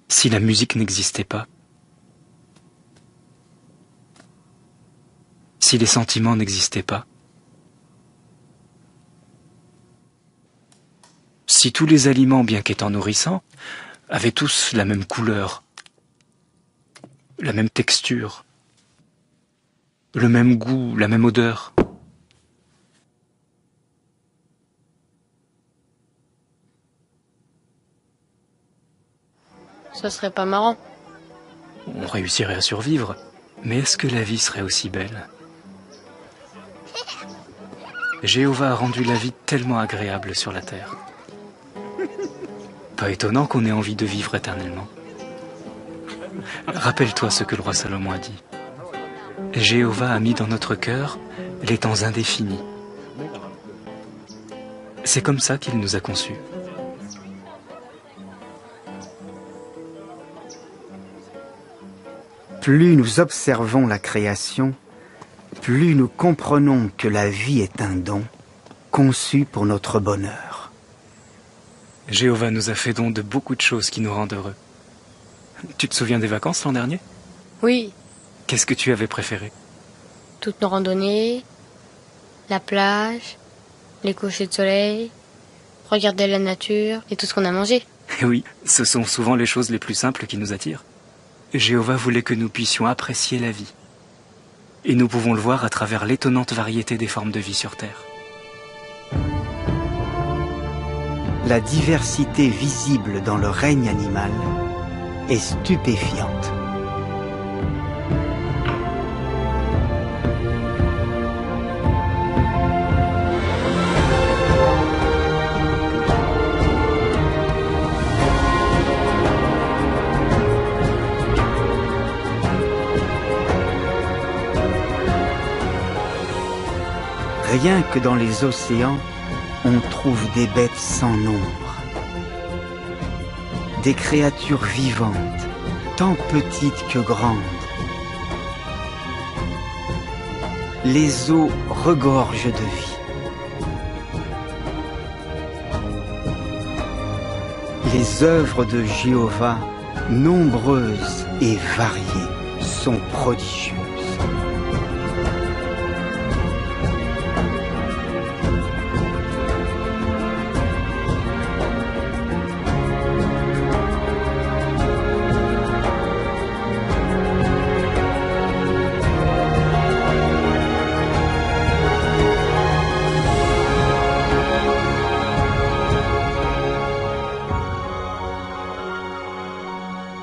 Si la musique n'existait pas, si les sentiments n'existaient pas, si tous les aliments, bien qu'étant nourrissants, avaient tous la même couleur, la même texture, le même goût, la même odeur. Ce serait pas marrant. On réussirait à survivre, mais est-ce que la vie serait aussi belle ? Jéhovah a rendu la vie tellement agréable sur la terre. Pas étonnant qu'on ait envie de vivre éternellement. Rappelle-toi ce que le roi Salomon a dit. Jéhovah a mis dans notre cœur les temps indéfinis. C'est comme ça qu'il nous a conçus. Plus nous observons la création, plus nous comprenons que la vie est un don conçu pour notre bonheur. Jéhovah nous a fait don de beaucoup de choses qui nous rendent heureux. Tu te souviens des vacances l'an dernier ? Oui, Qu'est-ce que tu avais préféré ? toutes nos randonnées, la plage, les couchers de soleil, regarder la nature et tout ce qu'on a mangé. Eh oui, ce sont souvent les choses les plus simples qui nous attirent. Jéhovah voulait que nous puissions apprécier la vie. Et nous pouvons le voir à travers l'étonnante variété des formes de vie sur Terre. La diversité visible dans le règne animal est stupéfiante. Rien que dans les océans, on trouve des bêtes sans nombre. Des créatures vivantes, tant petites que grandes. Les eaux regorgent de vie. Les œuvres de Jéhovah, nombreuses et variées, sont prodigieuses.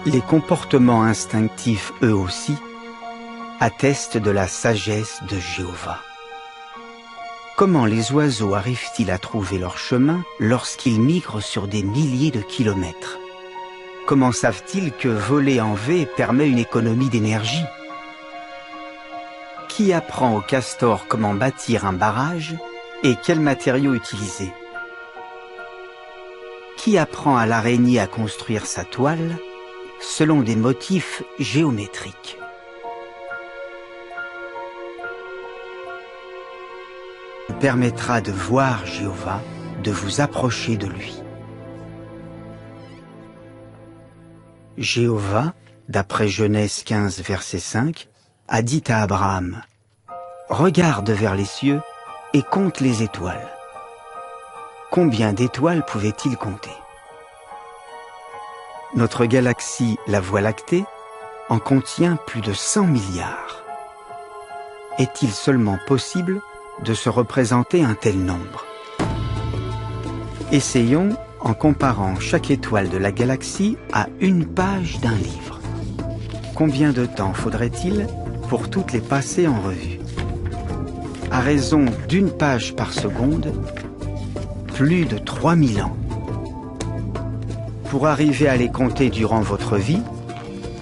Les comportements instinctifs, eux aussi, attestent de la sagesse de Jéhovah. Comment les oiseaux arrivent-ils à trouver leur chemin lorsqu'ils migrent sur des milliers de kilomètres? Comment savent-ils que voler en V permet une économie d'énergie? Qui apprend au castor comment bâtir un barrage et quels matériaux utiliser? Qui apprend à l'araignée à construire sa toile selon des motifs géométriques? Permettra de voir Jéhovah, de vous approcher de lui. Jéhovah, d'après Genèse 15, verset 5, a dit à Abraham: « Regarde vers les cieux et compte les étoiles. » Combien d'étoiles pouvait-il compter? Notre galaxie, la Voie lactée, en contient plus de 100 milliards. Est-il seulement possible de se représenter un tel nombre? Essayons en comparant chaque étoile de la galaxie à une page d'un livre. Combien de temps faudrait-il pour toutes les passer en revue? À raison d'une page par seconde, plus de 3000 ans. Pour arriver à les compter durant votre vie,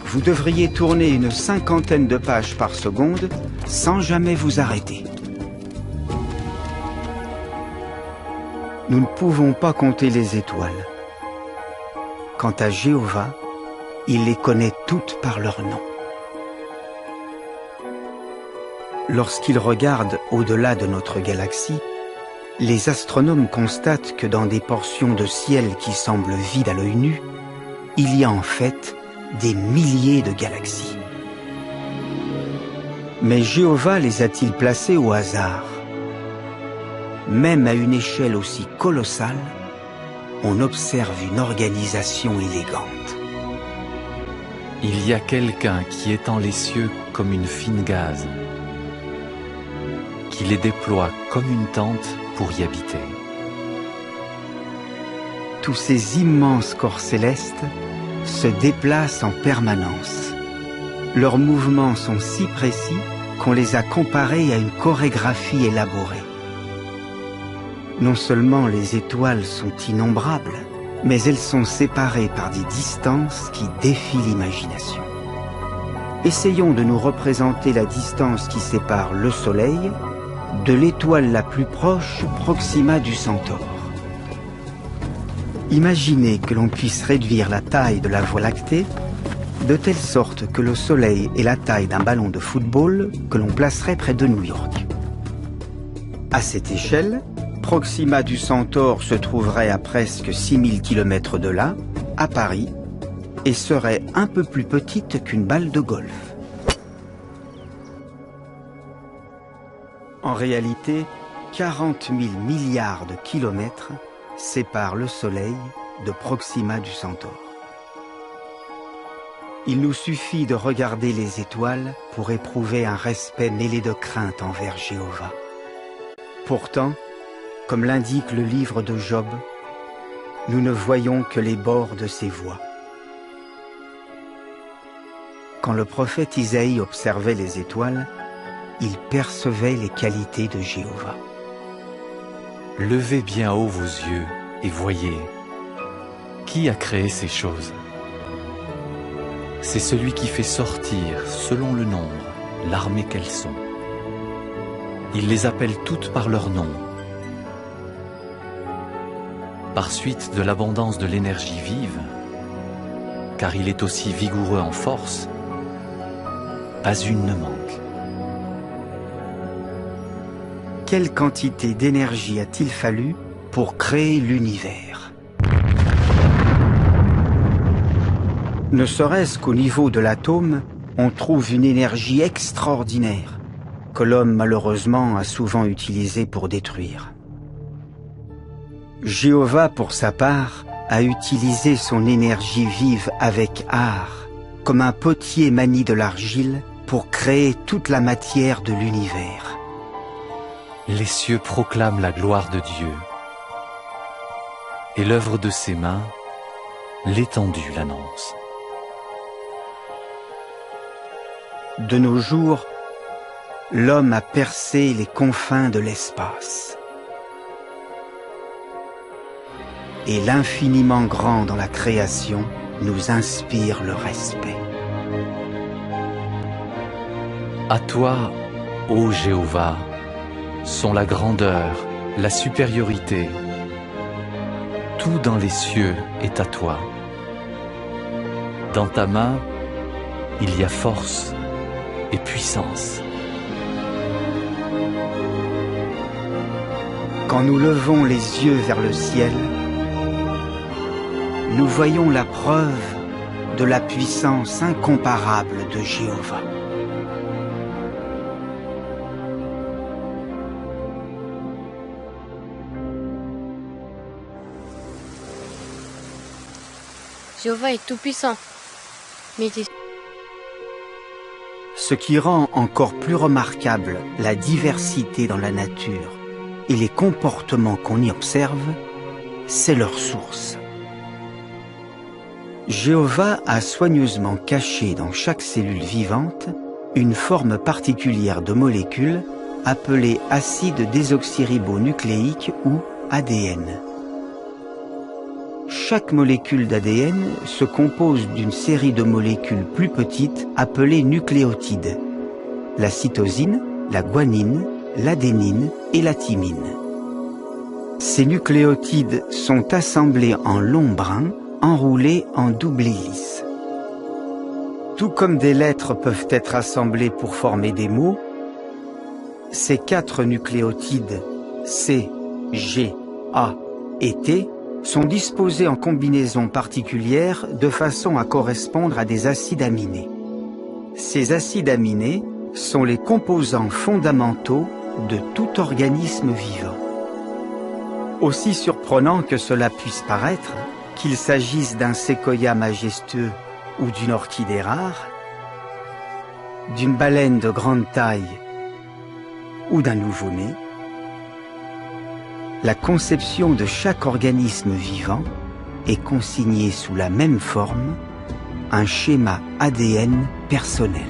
vous devriez tourner une 50aine de pages par seconde sans jamais vous arrêter. Nous ne pouvons pas compter les étoiles. Quant à Jéhovah, il les connaît toutes par leur nom. Lorsqu'il regarde au-delà de notre galaxie, les astronomes constatent que dans des portions de ciel qui semblent vides à l'œil nu, il y a en fait des milliers de galaxies. Mais Jéhovah les a-t-il placées au hasard? Même à une échelle aussi colossale, on observe une organisation élégante. Il y a quelqu'un qui étend les cieux comme une fine gaze, qui les déploie comme une tente pour y habiter. Tous ces immenses corps célestes se déplacent en permanence. Leurs mouvements sont si précis qu'on les a comparés à une chorégraphie élaborée. Non seulement les étoiles sont innombrables, mais elles sont séparées par des distances qui défient l'imagination. Essayons de nous représenter la distance qui sépare le Soleil de l'étoile la plus proche, Proxima du Centaure. Imaginez que l'on puisse réduire la taille de la Voie lactée de telle sorte que le Soleil ait la taille d'un ballon de football que l'on placerait près de New York. À cette échelle, Proxima du Centaure se trouverait à presque 6000 km de là, à Paris, et serait un peu plus petite qu'une balle de golf. En réalité, 40 000 milliards de kilomètres séparent le Soleil de Proxima du Centaure. Il nous suffit de regarder les étoiles pour éprouver un respect mêlé de crainte envers Jéhovah. Pourtant, comme l'indique le livre de Job, nous ne voyons que les bords de ses voies. Quand le prophète Isaïe observait les étoiles, il percevait les qualités de Jéhovah. Levez bien haut vos yeux et voyez, qui a créé ces choses? C'est celui qui fait sortir, selon le nombre, l'armée qu'elles sont. Il les appelle toutes par leur nom. Par suite de l'abondance de l'énergie vive, car il est aussi vigoureux en force, pas une ne manque. Quelle quantité d'énergie a-t-il fallu pour créer l'univers? Ne serait-ce qu'au niveau de l'atome, on trouve une énergie extraordinaire que l'homme malheureusement a souvent utilisée pour détruire. Jéhovah, pour sa part, a utilisé son énergie vive avec art, comme un potier manie de l'argile pour créer toute la matière de l'univers. Les cieux proclament la gloire de Dieu, et l'œuvre de ses mains, l'étendue l'annonce. De nos jours, l'homme a percé les confins de l'espace. Et l'infiniment grand dans la création nous inspire le respect. À toi, ô Jéhovah, sont la grandeur, la supériorité. Tout dans les cieux est à toi. Dans ta main, il y a force et puissance. Quand nous levons les yeux vers le ciel, nous voyons la preuve de la puissance incomparable de Jéhovah. Jéhovah est tout-puissant. Mais Ce qui rend encore plus remarquable la diversité dans la nature et les comportements qu'on y observe, c'est leur source. Jéhovah a soigneusement caché dans chaque cellule vivante une forme particulière de molécule appelée acide désoxyribonucléique ou ADN. Chaque molécule d'ADN se compose d'une série de molécules plus petites appelées nucléotides. La cytosine, la guanine, l'adénine et la thymine. Ces nucléotides sont assemblés en longs brins, enroulés en double hélice. Tout comme des lettres peuvent être assemblées pour former des mots, ces 4 nucléotides C, G, A et T sont disposés en combinaisons particulières de façon à correspondre à des acides aminés. Ces acides aminés sont les composants fondamentaux de tout organisme vivant. Aussi surprenant que cela puisse paraître, qu'il s'agisse d'un séquoia majestueux ou d'une orchidée rare, d'une baleine de grande taille ou d'un nouveau-né, la conception de chaque organisme vivant est consignée sous la même forme, un schéma ADN personnel.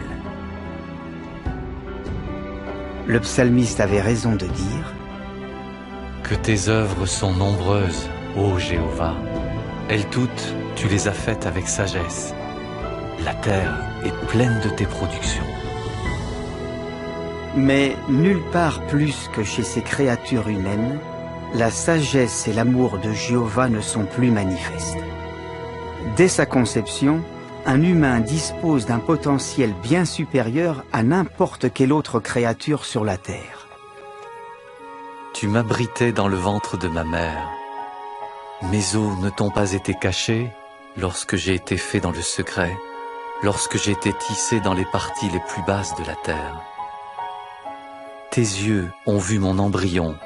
Le psalmiste avait raison de dire « Que tes œuvres sont nombreuses, ô Jéhovah, elles toutes, tu les as faites avec sagesse. La terre est pleine de tes productions. » Mais nulle part plus que chez ces créatures humaines, la sagesse et l'amour de Jéhovah ne sont plus manifestes. Dès sa conception, un humain dispose d'un potentiel bien supérieur à n'importe quelle autre créature sur la terre. Tu m'abritais dans le ventre de ma mère. Mes os ne t'ont pas été cachés lorsque j'ai été fait dans le secret, lorsque j'ai été tissé dans les parties les plus basses de la terre. Tes yeux ont vu mon embryon,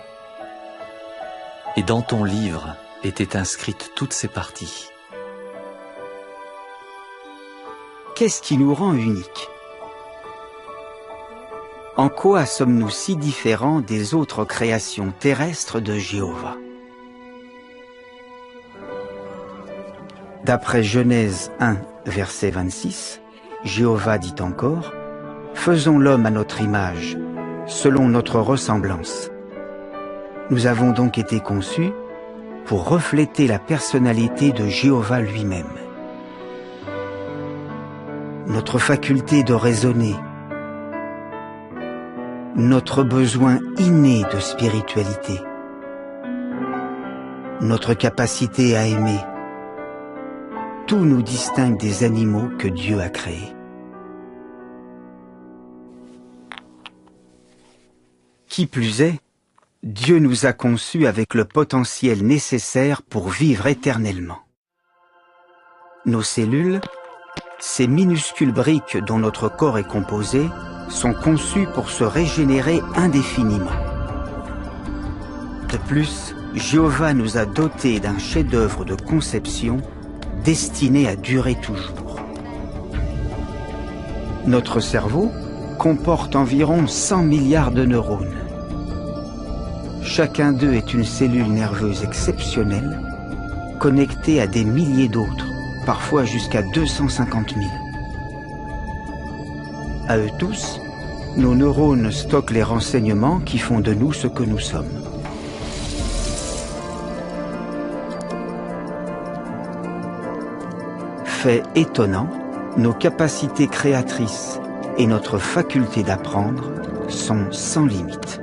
et dans ton livre étaient inscrites toutes ces parties. Qu'est-ce qui nous rend uniques? En quoi sommes-nous si différents des autres créations terrestres de Jéhovah? D'après Genèse 1, verset 26, Jéhovah dit encore « Faisons l'homme à notre image, selon notre ressemblance. » Nous avons donc été conçus pour refléter la personnalité de Jéhovah lui-même. Notre faculté de raisonner, notre besoin inné de spiritualité, notre capacité à aimer, tout nous distingue des animaux que Dieu a créés. Qui plus est, Dieu nous a conçus avec le potentiel nécessaire pour vivre éternellement. Nos cellules, ces minuscules briques dont notre corps est composé, sont conçues pour se régénérer indéfiniment. De plus, Jéhovah nous a dotés d'un chef-d'œuvre de conception destiné à durer toujours. Notre cerveau comporte environ 100 milliards de neurones. Chacun d'eux est une cellule nerveuse exceptionnelle, connectée à des milliers d'autres, parfois jusqu'à 250 000. À eux tous, nos neurones stockent les renseignements qui font de nous ce que nous sommes. Fait étonnant, nos capacités créatrices et notre faculté d'apprendre sont sans limite.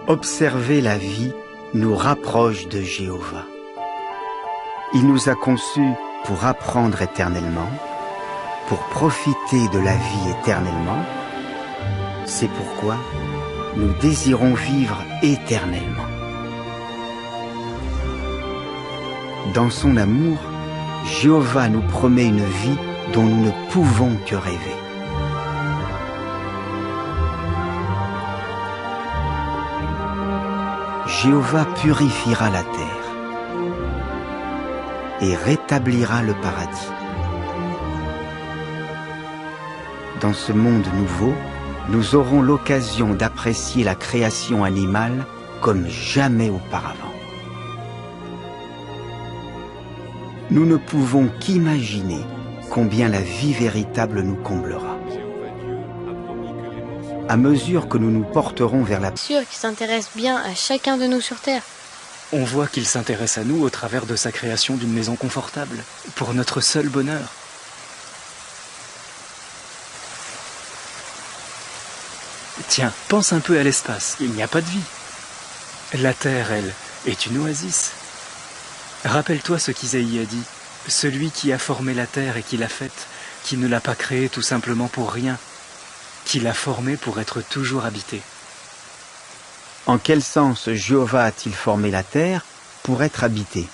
Observer la vie nous rapproche de Jéhovah. Il nous a conçus pour apprendre éternellement, pour profiter de la vie éternellement. C'est pourquoi nous désirons vivre éternellement. Dans son amour, Jéhovah nous promet une vie dont nous ne pouvons que rêver. Jéhovah purifiera la terre et rétablira le paradis. Dans ce monde nouveau, nous aurons l'occasion d'apprécier la création animale comme jamais auparavant. Nous ne pouvons qu'imaginer combien la vie véritable nous comblera. à mesure que nous nous porterons vers la... Sûr qu'il s'intéresse bien à chacun de nous sur Terre. On voit qu'il s'intéresse à nous au travers de sa création d'une maison confortable, pour notre seul bonheur. Tiens, pense un peu à l'espace, il n'y a pas de vie. La Terre, elle, est une oasis. Rappelle-toi ce qu'Isaïe a dit, celui qui a formé la Terre et qui l'a faite, qui ne l'a pas créée tout simplement pour rien, qui l'a formée pour être toujours habitée. En quel sens Jéhovah a-t-il formé la terre pour être habitée?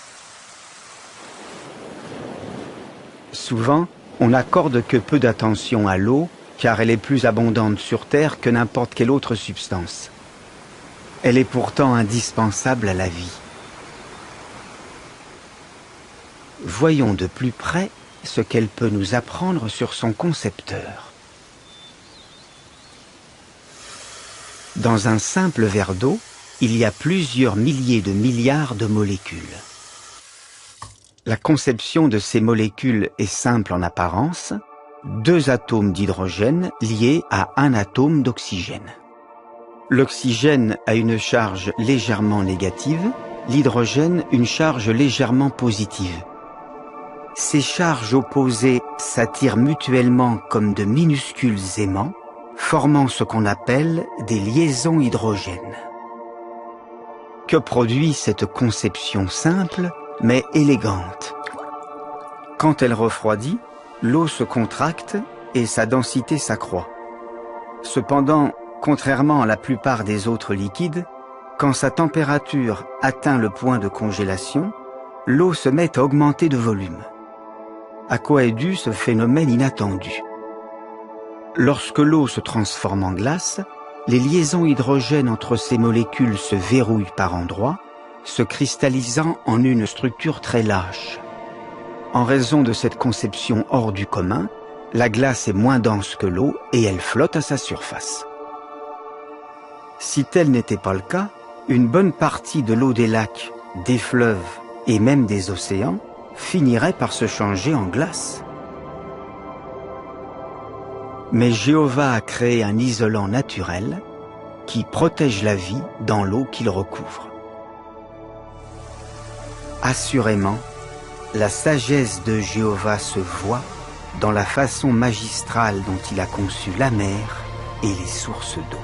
Souvent, on n'accorde que peu d'attention à l'eau, car elle est plus abondante sur terre que n'importe quelle autre substance. Elle est pourtant indispensable à la vie. Voyons de plus près ce qu'elle peut nous apprendre sur son concepteur. Dans un simple verre d'eau, il y a plusieurs milliers de milliards de molécules. La conception de ces molécules est simple en apparence, 2 atomes d'hydrogène liés à un atome d'oxygène. L'oxygène a une charge légèrement négative, l'hydrogène une charge légèrement positive. Ces charges opposées s'attirent mutuellement comme de minuscules aimants, formant ce qu'on appelle des liaisons hydrogènes. Que produit cette conception simple mais élégante? Quand elle refroidit, l'eau se contracte et sa densité s'accroît. Cependant, contrairement à la plupart des autres liquides, quand sa température atteint le point de congélation, l'eau se met à augmenter de volume. À quoi est dû ce phénomène inattendu? Lorsque l'eau se transforme en glace, les liaisons hydrogènes entre ces molécules se verrouillent par endroits, se cristallisant en une structure très lâche. En raison de cette conception hors du commun, la glace est moins dense que l'eau et elle flotte à sa surface. Si tel n'était pas le cas, une bonne partie de l'eau des lacs, des fleuves et même des océans finirait par se changer en glace. Mais Jéhovah a créé un isolant naturel qui protège la vie dans l'eau qu'il recouvre. Assurément, la sagesse de Jéhovah se voit dans la façon magistrale dont il a conçu la mer et les sources d'eau.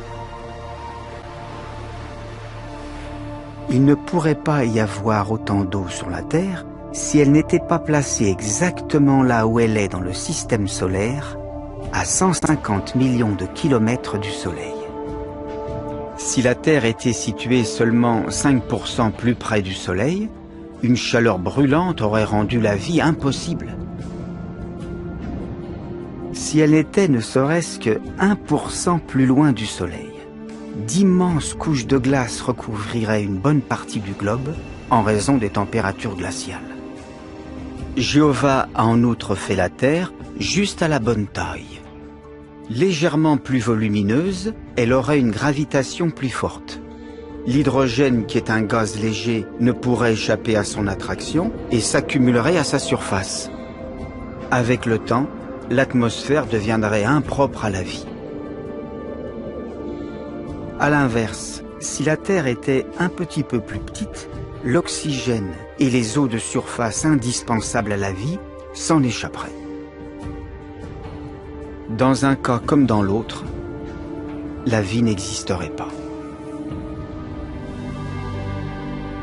Il ne pourrait pas y avoir autant d'eau sur la Terre si elle n'était pas placée exactement là où elle est dans le système solaire, à 150 millions de kilomètres du Soleil. Si la Terre était située seulement 5% plus près du Soleil, une chaleur brûlante aurait rendu la vie impossible. Si elle était ne serait-ce que 1% plus loin du Soleil, d'immenses couches de glace recouvriraient une bonne partie du globe en raison des températures glaciales. Jéhovah a en outre fait la Terre juste à la bonne taille. Légèrement plus volumineuse, elle aurait une gravitation plus forte. L'hydrogène, qui est un gaz léger, ne pourrait échapper à son attraction et s'accumulerait à sa surface. Avec le temps, l'atmosphère deviendrait impropre à la vie. À l'inverse, si la Terre était un petit peu plus petite, l'oxygène et les eaux de surface indispensables à la vie s'en échapperaient. Dans un cas comme dans l'autre, la vie n'existerait pas.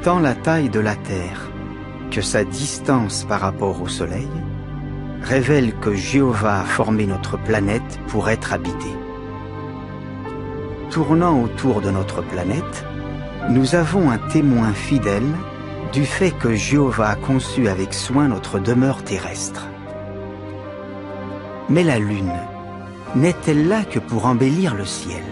Tant la taille de la Terre que sa distance par rapport au Soleil révèlent que Jéhovah a formé notre planète pour être habitée. Tournant autour de notre planète, nous avons un témoin fidèle du fait que Jéhovah a conçu avec soin notre demeure terrestre. Mais la Lune n'est-elle là que pour embellir le ciel?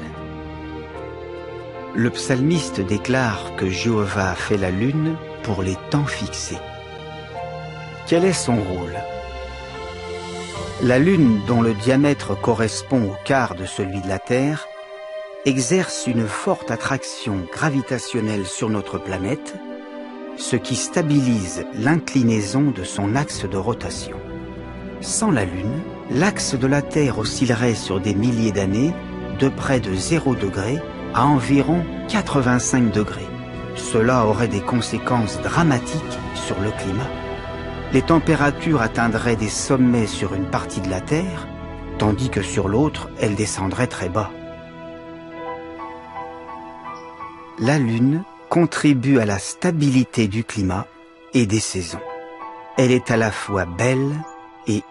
Le psalmiste déclare que Jéhovah a fait la Lune pour les temps fixés. Quel est son rôle? La Lune, dont le diamètre correspond au quart de celui de la Terre, exerce une forte attraction gravitationnelle sur notre planète, ce qui stabilise l'inclinaison de son axe de rotation. Sans la Lune, l'axe de la Terre oscillerait sur des milliers d'années de près de 0 degré à environ 85 degrés. Cela aurait des conséquences dramatiques sur le climat. Les températures atteindraient des sommets sur une partie de la Terre, tandis que sur l'autre, elles descendraient très bas. La Lune contribue à la stabilité du climat et des saisons. Elle est à la fois belle et